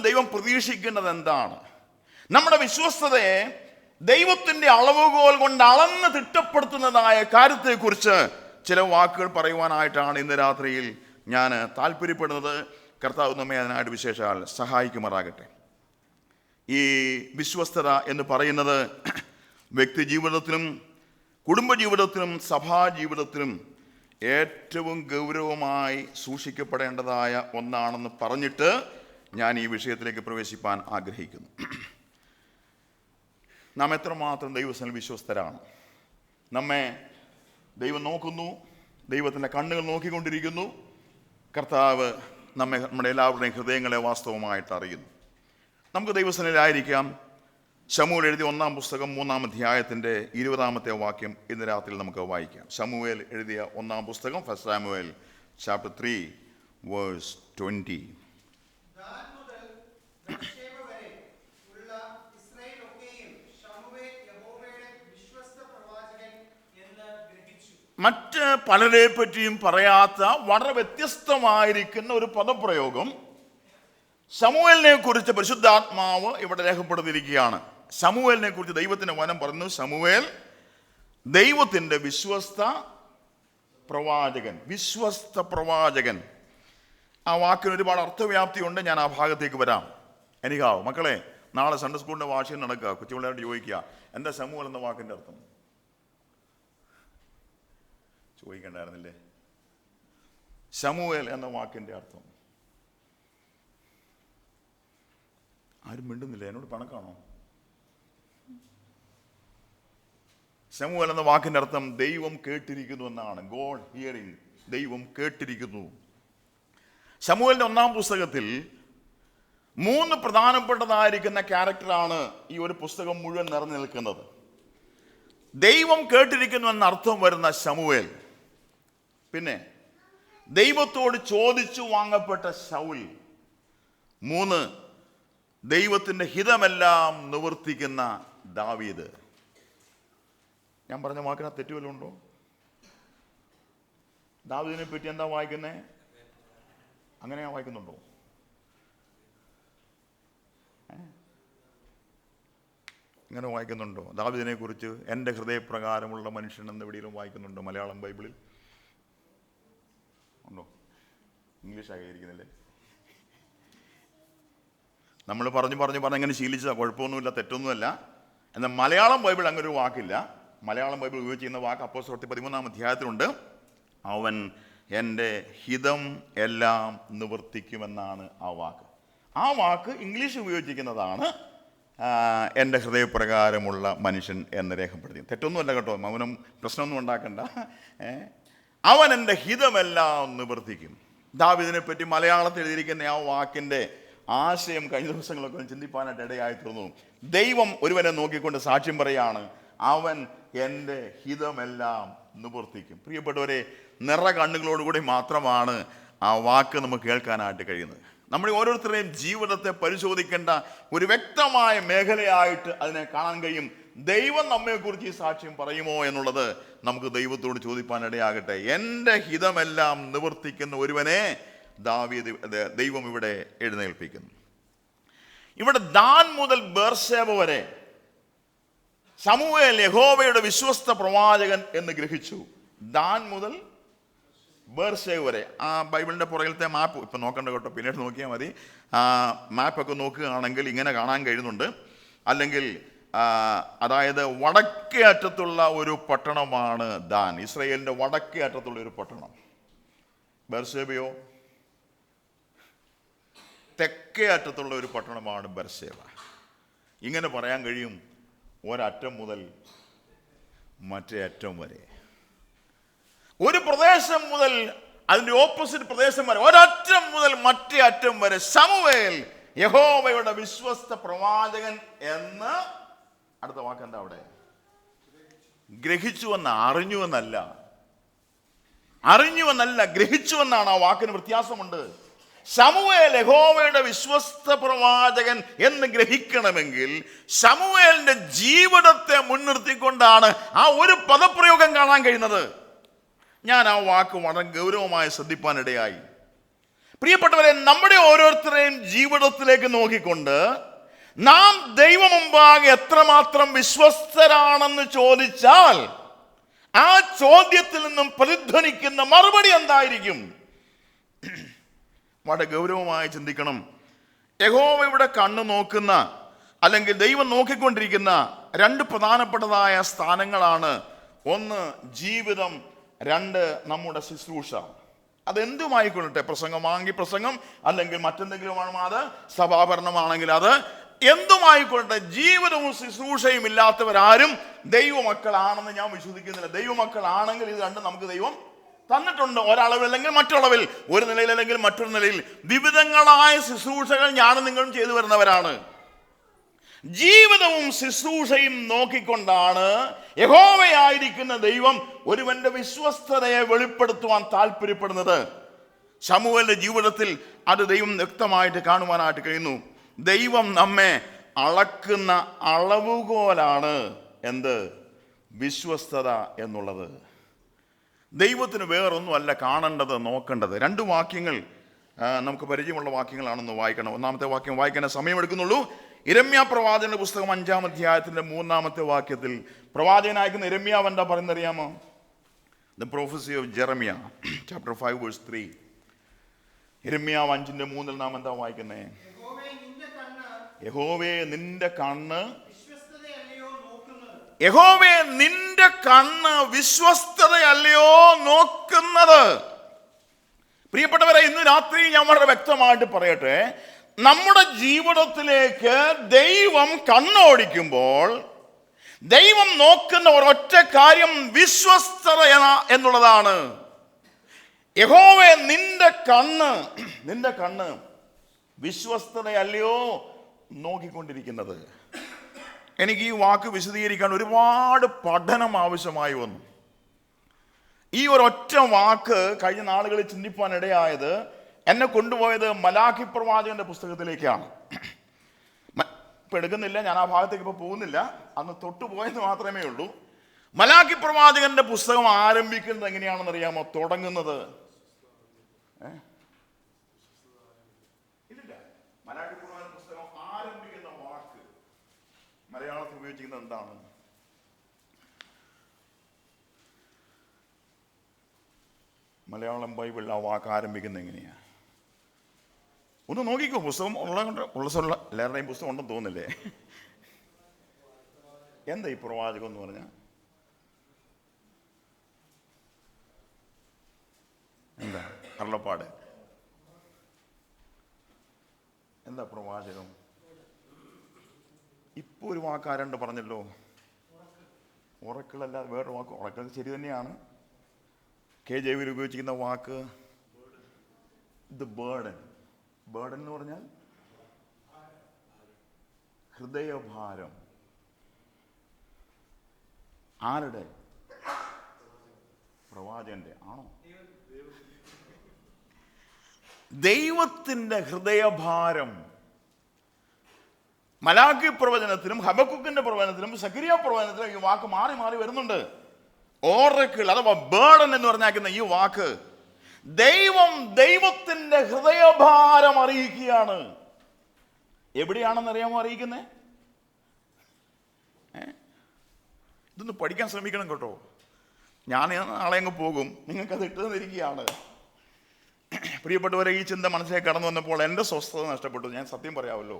ദൈവം പ്രതീക്ഷിക്കുന്നത് എന്താണ്? നമ്മുടെ വിശ്വസ്തതയെ ദൈവത്തിൻ്റെ അളവുകോൽ കൊണ്ട് അളന്ന് തിട്ടപ്പെടുത്തുന്നതായ കാര്യത്തെക്കുറിച്ച് ചില വാക്കുകൾ പറയുവാനായിട്ടാണ് ഇന്ന് രാത്രിയിൽ ഞാൻ താല്പര്യപ്പെടുന്നത്. കർത്താവ് നമ്മെ അതിനായിട്ട് വിശേഷാൽ സഹായിക്കുമാറാകട്ടെ. ഈ വിശ്വസ്തത എന്ന് പറയുന്നത് വ്യക്തി ജീവിതത്തിലും കുടുംബജീവിതത്തിലും സഭാജീവിതത്തിലും ഏറ്റവും ഗൗരവമായി സൂക്ഷിക്കപ്പെടേണ്ടതായ ഒന്നാണെന്ന് പറഞ്ഞിട്ട് ഞാൻ ഈ വിഷയത്തിലേക്ക് പ്രവേശിപ്പാൻ ആഗ്രഹിക്കുന്നു. നാം എത്രമാത്രം ദൈവത്തിൽ വിശ്വസ്തരാണ്. നമ്മെ ദൈവം നോക്കുന്നു, ദൈവത്തിൻ്റെ കണ്ണുകൾ നോക്കിക്കൊണ്ടിരിക്കുന്നു. കർത്താവ് നമ്മുടെ എല്ലാവരുടെയും ഹൃദയങ്ങളെ വാസ്തവമായിട്ട് അറിയുന്നു. നമുക്ക് ദൈവസന്നിധിയിലായിരിക്കാം. ശമൂവേൽ എഴുതിയ 1-ാം പുസ്തകം 3-ാം അധ്യായത്തിൻ്റെ 20-ാമത്തെ വാക്യം ഇന്ന് രാത്രി നമുക്ക് വായിക്കാം. ശമൂവേൽ എഴുതിയ 1-ാം പുസ്തകം, 1 Samuel chapter 3 verse 20. മറ്റ് പലരെ പറ്റിയും പറയാത്ത വളരെ വ്യത്യസ്തമായിരിക്കുന്ന ഒരു പദപ്രയോഗം ശമൂവേലിനെ കുറിച്ച് പരിശുദ്ധാത്മാവ് ഇവിടെ രേഖപ്പെടുത്തിയിരിക്കുകയാണ്. ശമൂവേലിനെ കുറിച്ച് ദൈവത്തിന്റെ വചനം പറഞ്ഞു, ശമൂവേൽ ദൈവത്തിന്റെ വിശ്വസ്ത പ്രവാചകൻ. വിശ്വസ്ത പ്രവാചകൻ, ആ വാക്കിന് ഒരുപാട് അർത്ഥവ്യാപ്തിയുണ്ട്. ഞാൻ ആ ഭാഗത്തേക്ക് വരാം. എനിക്കാവും മക്കളെ, നാളെ സൺഡേ സ്കൂളിന്റെ വാശിയിൽ നടക്കുക. കൊച്ചുപിള്ളേരോട് ചോദിക്കുക, എന്താ ശമൂവേൽ എന്ന വാക്കിന്റെ അർത്ഥം? ചോദിക്കണ്ടായിരുന്നില്ലേ? ശമൂവേൽ എന്ന വാക്കിന്റെ അർത്ഥം ആരും മിണ്ടുന്നില്ല. എന്നോട് പണക്കാണോ? ശമൂവേൽ എന്ന വാക്കിന്റെ അർത്ഥം ദൈവം കേട്ടിരിക്കുന്നു എന്നാണ്. ഗോഡ് ഹിയറിംഗ്, ദൈവം കേട്ടിരിക്കുന്നു. ശമൂവേലിന്റെ 1-ാം പുസ്തകത്തിൽ 3 പ്രധാനപ്പെട്ടതായിരിക്കുന്ന ക്യാരക്ടറാണ് ഈ ഒരു പുസ്തകം മുഴുവൻ നിറഞ്ഞു നിൽക്കുന്നത്. ദൈവം കേട്ടിരിക്കുന്നു എന്ന അർത്ഥം വരുന്ന ശമൂവേൽ, പിന്നെ ദൈവത്തോട് ചോദിച്ചു വാങ്ങപ്പെട്ട ശൗൽ, 3 ദൈവത്തിന്റെ ഹിതമെല്ലാം നിവർത്തിക്കുന്ന ദാവീദ്. ഞാൻ പറഞ്ഞ വാക്കിന് തെറ്റ് വല്ലതും ഉണ്ടോ? ദാവീദിനെ പറ്റി എന്താ വായിക്കുന്നേ? അങ്ങനെയാ വായിക്കുന്നുണ്ടോ? ഇങ്ങനെ വായിക്കുന്നുണ്ടോ? ദാവീദിനെ കുറിച്ച് എൻ്റെ ഹൃദയപ്രകാരമുള്ള മനുഷ്യൻ എന്ന് എവിടെയെങ്കിലും വായിക്കുന്നുണ്ടോ മലയാളം ബൈബിളിൽ? ഉണ്ടോ? ഇംഗ്ലീഷ് ആയിരിക്കുന്നില്ലേ? നമ്മൾ പറഞ്ഞു എങ്ങനെ ശീലിച്ചതാണ്. കുഴപ്പമൊന്നുമില്ല, തെറ്റൊന്നുമല്ല. എന്നാൽ മലയാളം ബൈബിൾ അങ്ങനെ ഒരു വാക്കില്ല. മലയാളം ബൈബിൾ ഉപയോഗിച്ചിരുന്ന വാക്ക് അപ്പോസ്തലർ 13-ാം അധ്യായത്തിലുണ്ട്. അവൻ എൻ്റെ ഹിതം എല്ലാം നിവർത്തിക്കുമെന്നാണ് ആ വാക്ക്. ആ വാക്ക് ഇംഗ്ലീഷ് ഉപയോഗിച്ചിരിക്കുന്നതാണ് എൻ്റെ ഹൃദയപ്രകാരമുള്ള മനുഷ്യൻ എന്ന് രേഖപ്പെടുത്തി. തെറ്റൊന്നുമല്ല കേട്ടോ, മൗനം പ്രശ്നമൊന്നും ഉണ്ടാക്കണ്ട. അവൻ എൻ്റെ ഹിതമെല്ലാം നിവർത്തിക്കും. ദാവീദിനെ പറ്റി മലയാളത്തിൽ എഴുതിയിരിക്കുന്ന ആ വാക്കിൻ്റെ ആശയം കഴിഞ്ഞ ദിവസങ്ങളൊക്കെ ചിന്തിപ്പാനായിട്ട് ഇടയായി തീർന്നു. ദൈവം ഒരുവനെ നോക്കിക്കൊണ്ട് സാക്ഷ്യം പറയാണ്, അവൻ എൻ്റെ ഹിതമെല്ലാം നിവർത്തിക്കും. പ്രിയപ്പെട്ടവരെ, നിറ കണ്ണുകളോടുകൂടി മാത്രമാണ് ആ വാക്ക് നമുക്ക് കേൾക്കാനായിട്ട് കഴിയുന്നത്. നമ്മുടെ ഓരോരുത്തരുടെയും ജീവിതത്തെ പരിശോധിക്കേണ്ട ഒരു വ്യക്തമായ മേഖലയായിട്ട് അതിനെ കാണാൻ കഴിയും. ദൈവം നമ്മെക്കുറിച്ച് ഈ സാക്ഷ്യം പറയുമോ എന്നുള്ളത് നമുക്ക് ദൈവത്തോട് ചോദിപ്പാനിടയാകട്ടെ. എൻ്റെ ഹിതമെല്ലാം നിവർത്തിക്കുന്ന ഒരുവനെ ദൈവം ഇവിടെ എഴുന്നേൽപ്പിക്കുന്നു. ഇവിടെ ദാൻ മുതൽ ബേർശേബ വരെ ശമൂവേൽ യഹോവയുടെ വിശ്വസ്ത പ്രവാചകൻ എന്ന് ഗ്രഹിച്ചു. ദാൻ മുതൽ ബേർശേബ വരെ. ആ ബൈബിളിൻ്റെ പുറകിലത്തെ മാപ്പ് ഇപ്പം നോക്കണ്ട കേട്ടോ, പിന്നീട് നോക്കിയാൽ മതി. മാപ്പൊക്കെ നോക്കുകയാണെങ്കിൽ ഇങ്ങനെ കാണാൻ കഴിയുന്നുണ്ട്. അല്ലെങ്കിൽ അതായത് വടക്കേ അറ്റത്തുള്ള ഒരു പട്ടണമാണ് ദാൻ. ഇസ്രായേലിൻ്റെ വടക്കേ അറ്റത്തുള്ള ഒരു പട്ടണം. ബേർശേബയോ തെക്കേ അറ്റത്തുള്ള ഒരു പട്ടണമാണ് ബേർശേബ. ഇങ്ങനെ പറയാൻ കഴിയും, ഒരറ്റം മുതൽ മറ്റേ അറ്റം വരെ, ഒരു പ്രദേശം മുതൽ അതിൻ്റെ ഓപ്പോസിറ്റ് പ്രദേശം വരെ, ഒരറ്റം മുതൽ മറ്റേ അറ്റം വരെ ശമൂവേൽ യഹോവയുടെ വിശ്വസ്ത പ്രവാചകൻ എന്ന്. അടുത്ത വാക്ക് എന്താ അവിടെ? ഗ്രഹിച്ചുവെന്ന, അറിഞ്ഞുവെന്നല്ല. അറിഞ്ഞുവെന്നല്ല, ഗ്രഹിച്ചുവെന്നാണ്. ആ വാക്കിന് വ്യത്യാസമുണ്ട്. ശമൂവേൽ യഹോവയുടെ വിശ്വസ്ത പ്രവാചകൻ എന്ന് ഗ്രഹിക്കണമെങ്കിൽ ശമൂവേലിന്റെ ജീവിതത്തെ മുൻനിർത്തിക്കൊണ്ടാണ് ആ ഒരു പദപ്രയോഗം കാണാൻ കഴിയുന്നത്. ഞാൻ ആ വാക്ക് വളരെ ഗൗരവമായി ശ്രദ്ധിപ്പാനിടയായി. പ്രിയപ്പെട്ടവരെ, നമ്മുടെ ഓരോരുത്തരെയും ജീവിതത്തിലേക്ക് നോക്കിക്കൊണ്ട് നാം ദൈവമുമ്പാകെ എത്രമാത്രം വിശ്വസ്തരാണെന്ന് ചോദിച്ചാൽ ആ ചോദ്യത്തിൽ നിന്നും പ്രതിധ്വനിക്കുന്ന മറുപടി എന്തായിരിക്കും? വളരെ ഗൗരവമായി ചിന്തിക്കണം. യഹോവയുടെ കണ്ണ് നോക്കുന്ന, അല്ലെങ്കിൽ ദൈവം നോക്കിക്കൊണ്ടിരിക്കുന്ന 2 പ്രധാനപ്പെട്ടതായ സ്ഥാനങ്ങളാണ്. 1 ജീവിതം, 2 നമ്മുടെ ശുശ്രൂഷ. അതെന്തുമായിക്കൊള്ളട്ടെ, പ്രസംഗമാണെങ്കിൽ പ്രസംഗം, അല്ലെങ്കിൽ മറ്റെന്തെങ്കിലും ആണോ അത്, സഭാഭരണമാണെങ്കിൽ അത്, എന്തുമായിക്കൊള്ളട്ടെ, ജീവിതവും ശുശ്രൂഷയും ഇല്ലാത്തവരാരും ദൈവമക്കളാണെന്ന് ഞാൻ വിശ്വസിക്കുന്നില്ല. ദൈവമക്കളാണെങ്കിൽ ഇത് രണ്ടും നമുക്ക് ദൈവം തന്നിട്ടുണ്ട്. ഒരളവിൽ അല്ലെങ്കിൽ മറ്റളവിൽ, ഒരു നിലയിൽ അല്ലെങ്കിൽ മറ്റൊരു നിലയിൽ വിവിധങ്ങളായ ശുശ്രൂഷകൾ ഞാനും നിങ്ങളും ചെയ്തു വരുന്നവരാണ്. ജീവിതവും ശുശ്രൂഷയും നോക്കിക്കൊണ്ടാണ് യഹോവയായിരിക്കുന്ന ദൈവം ഒരുവന്റെ വിശ്വസ്തതയെ വെളിപ്പെടുത്തുവാൻ താല്പര്യപ്പെടുന്നത്. ശമൂവേലിന്റെ ജീവിതത്തിൽ അത് ദൈവം വ്യക്തമായിട്ട് കാണുവാനായിട്ട് കഴിയുന്നു. ദൈവം നമ്മെ അളക്കുന്ന അളവുകോലാണ് എന്ത്? വിശ്വസ്തത എന്നുള്ളത്. ദൈവത്തിന് വേറൊന്നും അല്ല കാണേണ്ടത്, നോക്കേണ്ടത്. രണ്ട് വാക്യങ്ങൾ നമുക്ക് പരിചയമുള്ള വാക്യങ്ങളാണെന്ന് വായിക്കണം. ഒന്നാമത്തെ വാക്യം വായിക്കാൻ സമയമെടുക്കുന്നുള്ളൂ. യിരെമ്യാ പ്രവാചകന്റെ പുസ്തകം 5-ാം അധ്യായത്തിന്റെ 3-ാമത്തെ വാക്യത്തിൽ പ്രവാചകനായിരിക്കുന്ന യിരെമ്യാവ് എന്താ പറയുന്നറിയാമോ? The prophecy of Jeremiah chapter 5 verse 3. യിരെമ്യാവ് 5:3 നാം എന്താ വായിക്കുന്നേ? യഹോവേ നിന്റെ കണ്ണ്, യഹോവേ നിന്റെ കണ്ണ് വിശ്വസ്തതയല്ലയോ നോക്കുന്നത്. പ്രിയപ്പെട്ടവരെ, ഇന്ന് രാത്രി ഞാൻ വളരെ വ്യക്തമായിട്ട് പറയട്ടെ, നമ്മുടെ ജീവിതത്തിലേക്ക് ദൈവം കണ്ണോടിക്കുമ്പോൾ ദൈവം നോക്കുന്ന ഒരൊറ്റ കാര്യം വിശ്വസ്തത എന്നുള്ളതാണ്. യഹോവേ നിന്റെ കണ്ണ് വിശ്വസ്തതയല്ലയോ നോക്കിക്കൊണ്ടിരിക്കുന്നത്. എനിക്ക് ഈ വാക്ക് വിശദീകരിക്കാൻ ഒരുപാട് പഠനം ആവശ്യമായി വന്നു. ഈ ഒരൊറ്റ വാക്ക് കഴിഞ്ഞ നാളുകളിൽ ചിന്തിപ്പാനിടയായത് എന്നെ കൊണ്ടുപോയത് മലാഖി പ്രവാചകന്റെ പുസ്തകത്തിലേക്കാണ്. ഇപ്പം എടുക്കുന്നില്ല, ഞാൻ ആ ഭാഗത്തേക്ക് ഇപ്പോൾ പോകുന്നില്ല, അന്ന് തൊട്ടുപോയത് മാത്രമേ ഉള്ളൂ. മലാഖി പ്രവാചകന്റെ പുസ്തകം ആരംഭിക്കുന്നത് എങ്ങനെയാണെന്ന് അറിയാമോ? തുടങ്ങുന്നത് ഇല്ല. മലാഖി പ്രവാചകന്റെ പുസ്തകം ആരംഭിക്കുന്ന വാക്ക് മലയാളത്തിൽ ഉപയോഗിച്ചിരിക്കുന്നത് എന്താണ്? മലയാളം ബൈബിളിൽ ആ വാക്ക് ആരംഭിക്കുന്നത് എങ്ങനെയാ? ഒന്ന് നോക്കിക്കോ. പുസ്തകം ഉള്ള എല്ലാവരുടെയും പുസ്തകം ഉണ്ടെന്ന് തോന്നില്ലേ? എന്താ ഈ പ്രവാചകം എന്ന് പറഞ്ഞാൽ? എന്താ കള്ളപ്പാട്? എന്താ പ്രവാചകം? ഇപ്പൊ ഒരു വാക്ക് ആരണ്ട് പറഞ്ഞല്ലോ, ഉറക്കളല്ല, വേറൊരു വാക്ക്. ഉറക്കൾ ശരി തന്നെയാണ്. KJV ഉപയോഗിച്ചിരിക്കുന്ന വാക്ക് ദ ബേർഡൻ. ബേർഡൻ എന്ന് പറഞ്ഞാൽ ഹൃദയഭാരം. ആരുടെ? പ്രവാചകന്റെ ആണോ? ദൈവത്തിന്റെ ഹൃദയഭാരം. മലാഖി പ്രവചനത്തിലും ഹബക്കുക്കിന്റെ പ്രവചനത്തിലും സഖരിയ പ്രവചനത്തിലും ഈ വാക്ക് മാറി മാറി വരുന്നുണ്ട്. ഓറക്കിൾ അഥവാ ബേർഡൻ എന്ന് പറഞ്ഞാക്കുന്ന ഈ വാക്ക് ദൈവത്തിന്റെ ഹൃദയഭാരം അറിയിക്കുകയാണ്. എവിടെയാണെന്ന് അറിയാമോ അറിയിക്കുന്നത്? ഇതൊന്ന് പഠിക്കാൻ ശ്രമിക്കണം കേട്ടോ. ഞാൻ നാളെ അങ്ങ് പോകും, നിങ്ങൾക്കത് ഇട്ടു തന്നിരിക്കുകയാണ്. പ്രിയപ്പെട്ടവരെ, ഈ ചിന്ത മനസ്സിലേക്ക് കടന്നു വന്നപ്പോൾ എൻ്റെ സ്വസ്ഥത നഷ്ടപ്പെട്ടു. ഞാൻ സത്യം പറയാമല്ലോ,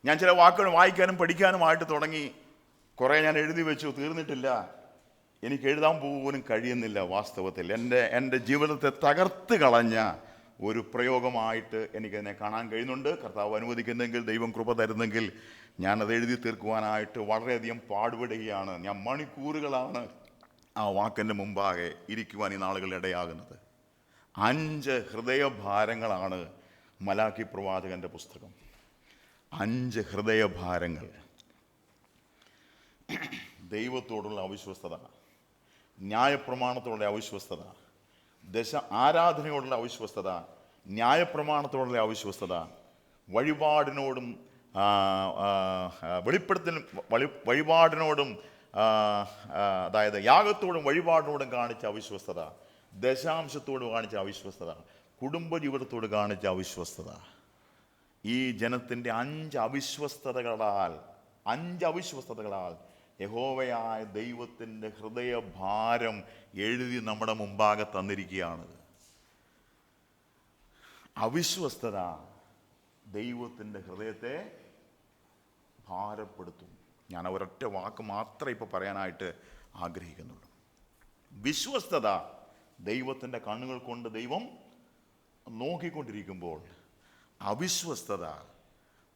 ഞാൻ ചില വാക്കുകൾ വായിക്കാനും പഠിക്കാനുമായിട്ട് തുടങ്ങി. കുറേ ഞാൻ എഴുതി വെച്ചു, തീർന്നിട്ടില്ല. എനിക്ക് എഴുതാൻ പോലും കഴിയുന്നില്ല. വാസ്തവത്തിൽ എൻ്റെ ജീവിതത്തെ തകർത്ത് കളഞ്ഞ ഒരു പ്രയോഗമായിട്ട് എനിക്കതിനെ കാണാൻ കഴിയുന്നുണ്ട്. കർത്താവ് അനുവദിക്കുന്നെങ്കിൽ, ദൈവം കൃപ തരുന്നെങ്കിൽ ഞാനത് എഴുതി തീർക്കുവാനായിട്ട് വളരെയധികം പാടുപെടുകയാണ്. ഞാൻ മണിക്കൂറുകളാണ് ആ വാക്കിൻ്റെ മുമ്പാകെ ഇരിക്കുവാൻ ഈ നാളുകളിൽ ഇടയാകുന്നത്. 5 ഹൃദയഭാരങ്ങളാണ് മലാഖി പ്രവാചകന്റെ പുസ്തകം. 5 ഹൃദയഭാരങ്ങൾ. ദൈവത്തോടുള്ള അവിശ്വസ്തത, ന്യായപ്രമാണത്തോടുള്ള അവിശ്വസ്തത, ആരാധനയോടുള്ള അവിശ്വസ്തത, ന്യായപ്രമാണത്തോടുള്ള അവിശ്വസ്തത, വഴിപാടിനോടും വഴിപാടിനോടും അതായത് യാഗത്തോടും വഴിപാടിനോടും കാണിച്ച അവിശ്വസ്തത, ദശാംശത്തോട് കാണിച്ച അവിശ്വസ്തത, കുടുംബജീവിതത്തോട് കാണിച്ച അവിശ്വസ്തത. ഈ ജനത്തിൻ്റെ 5 അവിശ്വസ്തതകളാൽ യഹോവയായ ദൈവത്തിൻ്റെ ഹൃദയഭാരം എഴുതി നമ്മുടെ മുമ്പാകെ തന്നിരിക്കുകയാണ്. അവിശ്വസ്തത ദൈവത്തിൻ്റെ ഹൃദയത്തെ ഭാരപ്പെടുത്തും. ഞാൻ ഒരൊറ്റ വാക്ക് മാത്രമേ ഇപ്പോൾ പറയാനായിട്ട് ആഗ്രഹിക്കുന്നുള്ളൂ. വിശ്വസ്തത ദൈവത്തിൻ്റെ കണ്ണുകൾ കൊണ്ട് ദൈവം നോക്കിക്കൊണ്ടിരിക്കുമ്പോൾ അവിശ്വസ്തത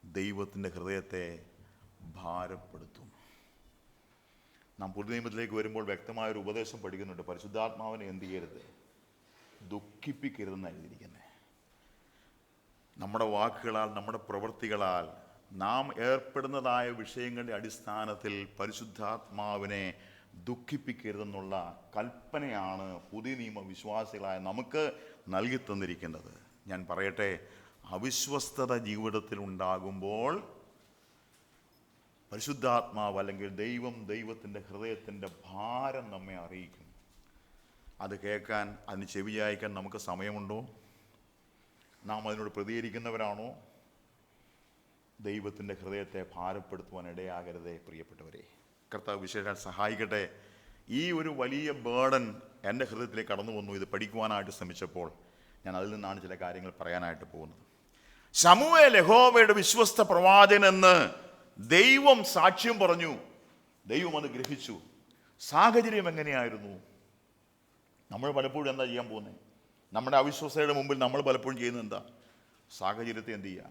ദൈവത്തിൻ്റെ ഹൃദയത്തെ ഭാരപ്പെടുത്തും. നാം പുതിയ നിയമത്തിലേക്ക് വരുമ്പോൾ വ്യക്തമായൊരു ഉപദേശം പഠിക്കുന്നുണ്ട്. പരിശുദ്ധാത്മാവിനെ എന്ത് ചെയ്യരുത്? ദുഃഖിപ്പിക്കരുതെന്ന് എഴുതിയിരിക്കുന്നത്. നമ്മുടെ വാക്കുകളാൽ, നമ്മുടെ പ്രവൃത്തികളാൽ നാം ഏർപ്പെടുന്നതായ വിഷയങ്ങളുടെ അടിസ്ഥാനത്തിൽ പരിശുദ്ധാത്മാവിനെ ദുഃഖിപ്പിക്കരുതെന്നുള്ള കൽപ്പനയാണ് പുതിയ നിയമ വിശ്വാസികളായ നമുക്ക് നൽകി തന്നിരിക്കുന്നത്. ഞാൻ പറയട്ടെ, അവിശ്വസ്തത ജീവിതത്തിൽ ഉണ്ടാകുമ്പോൾ പരിശുദ്ധാത്മാവ് അല്ലെങ്കിൽ ദൈവത്തിൻ്റെ ഹൃദയത്തിൻ്റെ ഭാരം നമ്മെ അറിയിക്കും. അത് കേൾക്കാൻ, അതിന് ചെവിയായിക്കാൻ നമുക്ക് സമയമുണ്ടോ? നാം അതിനോട് പ്രതികരിക്കുന്നവരാണോ? ദൈവത്തിൻ്റെ ഹൃദയത്തെ ഭാരപ്പെടുത്തുവാൻ ഇടയാകരുതേ പ്രിയപ്പെട്ടവരെ. കർത്താവ് വിശേഷാൽ സഹായിക്കട്ടെ. ഈ ഒരു വലിയ ബേർഡൻ എൻ്റെ ഹൃദയത്തിലേക്ക് കടന്നു വന്നു. ഇത് പഠിക്കുവാനായിട്ട് ശ്രമിച്ചപ്പോൾ ഞാൻ അതിൽ നിന്നാണ് ചില കാര്യങ്ങൾ പറയാനായിട്ട് പോകുന്നത്. ശമൂവേൽ യഹോവയുടെ വിശ്വസ്ത പ്രവാചകനെന്ന് ദൈവം സാക്ഷ്യം പറഞ്ഞു. ദൈവം അത് ഗ്രഹിച്ചു. സാഹചര്യം എങ്ങനെയായിരുന്നു? നമ്മൾ പലപ്പോഴും എന്താ ചെയ്യാൻ പോകുന്നത്? നമ്മുടെ അവിശ്വസ്തയുടെ മുമ്പിൽ നമ്മൾ പലപ്പോഴും ചെയ്യുന്നത് എന്താ? സാഹചര്യത്തെ എന്ത് ചെയ്യുക?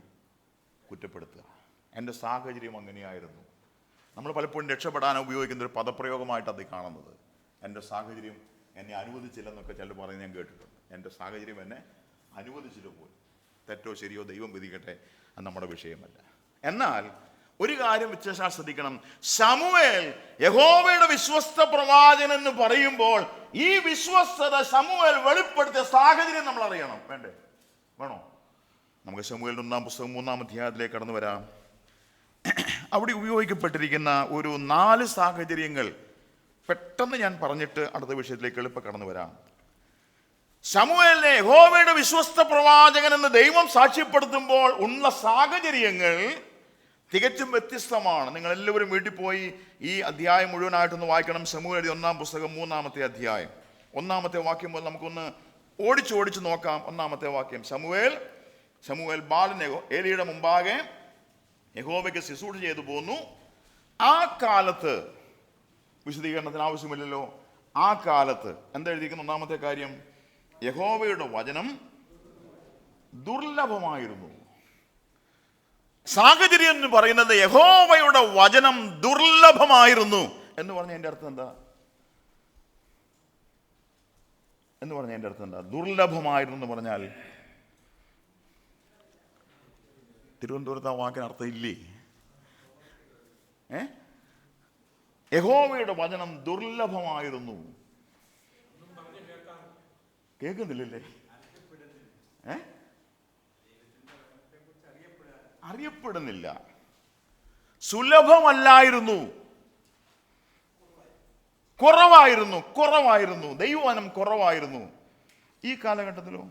കുറ്റപ്പെടുത്തുക. എൻ്റെ സാഹചര്യം അങ്ങനെയായിരുന്നു. നമ്മൾ പലപ്പോഴും രക്ഷപ്പെടാൻ ഉപയോഗിക്കുന്ന ഒരു പദപ്രയോഗമായിട്ട് അത് കാണുന്നത്. എൻ്റെ സാഹചര്യം എന്നെ അനുവദിച്ചില്ലെന്നൊക്കെ ചിലർ പറയുന്നത് ഞാൻ കേട്ടിട്ടുണ്ട്. എൻ്റെ സാഹചര്യം എന്നെ അനുവദിച്ചില്ല പോലും. തെറ്റോ ശരിയോ ദൈവം വിധിക്കട്ടെ, അത് നമ്മുടെ വിഷയമല്ല. എന്നാൽ ഒരു കാര്യം വിശേഷാൽ ശ്രദ്ധിക്കണം. ശമൂവേൽ യഹോവയുടെ വിശ്വസ്ത പ്രവാചകൻ എന്ന് പറയുമ്പോൾ ഈ വിശ്വസ്തത ശമൂവേൽ വെളിപ്പെടുത്തിയ സാഹചര്യം നമ്മൾ അറിയണം. വേണോ? നമുക്ക് ശമൂവേലിന്റെ 1-ാം പുസ്തകം 3-ാം അധ്യായത്തിലേക്ക് കടന്നു വരാം. അവിടെ ഉപയോഗിക്കപ്പെട്ടിരിക്കുന്ന ഒരു 4 സാഹചര്യങ്ങൾ പെട്ടെന്ന് ഞാൻ പറഞ്ഞിട്ട് അടുത്ത വിഷയത്തിലേക്ക് എളുപ്പം കടന്നു വരാം. ശമൂവേലിനെ യഹോവയുടെ വിശ്വസ്ത പ്രവാചകൻ എന്ന് ദൈവം സാക്ഷ്യപ്പെടുത്തുമ്പോൾ ഉള്ള സാഹചര്യങ്ങൾ തികച്ചും വ്യത്യസ്തമാണ്. നിങ്ങൾ എല്ലാവരും വീട്ടിൽ പോയി ഈ അധ്യായം മുഴുവനായിട്ടൊന്ന് വായിക്കണം. ശമൂവേൽ 1-ാം പുസ്തകം 3-ാമത്തെ അധ്യായം 1-ാമത്തെ വാക്യം മുതൽ നമുക്കൊന്ന് ഓടിച്ചു നോക്കാം. 1-ാമത്തെ വാക്യം. ശമൂവേൽ ബാലൻ ഏലിയുടെ മുമ്പാകെ യഹോവയ്ക്ക് ശുശ്രൂഷ ചെയ്തു പോന്നു. ആ കാലത്ത്, വിശദീകരണത്തിന് ആവശ്യമില്ലല്ലോ, ആ കാലത്ത് എന്താ എഴുതിയിരിക്കുന്ന? 1-ാമത്തെ കാര്യം, യഹോവയുടെ വചനം ദുർലഭമായിരുന്നു. സാഹചര്യം എന്ന് പറയുന്നത് യഹോവയുടെ വചനം ദുർലഭമായിരുന്നു എന്ന് പറഞ്ഞ എൻ്റെ അർത്ഥം എന്താ? ദുർലഭമായിരുന്നു എന്ന് പറഞ്ഞാൽ തിരുവനന്തപുരത്ത് ആ വാക്കിന് അർത്ഥം ഇല്ലേ? യഹോവയുടെ വചനം ദുർലഭമായിരുന്നു. കേൾക്കുന്നില്ലല്ലേ? അറിയപ്പെടുന്നില്ല, സുലഭമല്ലായിരുന്നു, കുറവായിരുന്നു. ദൈവവചനം കുറവായിരുന്നു. ഈ കാലഘട്ടത്തിലോ?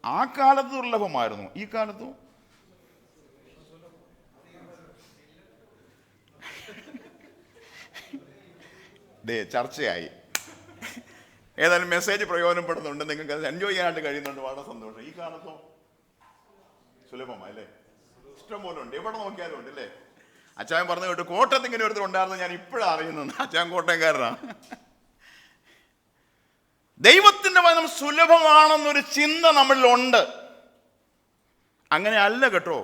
ആ കാലത്ത് ദുർലഭമായിരുന്നു. ഈ കാലത്തോ? ചർച്ചയായി. ഏതായാലും മെസ്സേജ് പ്രയോജനപ്പെടുന്നുണ്ട്, നിങ്ങൾക്ക് അത് എൻജോയ് ചെയ്യാനായിട്ട് കഴിയുന്നുണ്ട്, വളരെ സന്തോഷം. ഈ കാലത്തോ? സുലഭമല്ലേ? ഇഷ്ടം പോലെ ഉണ്ട്, എവിടെ നോക്കിയാലും ഉണ്ട് അല്ലേ? അച്ചായൻ പറഞ്ഞു കേട്ടു കോട്ടയത്ത് ഇങ്ങനെ ഒരുത്തർ ഉണ്ടായിരുന്നു, ഞാൻ ഇപ്പോഴാണ് അറിയുന്നത്. അച്ചായൻ കോട്ടയംകാരനാണ്. ദൈവത്തിന്റെ വചനം സുലഭമാണെന്നൊരു ചിന്ത നമ്മളിലുണ്ട്. അങ്ങനെ അല്ല കേട്ടോ,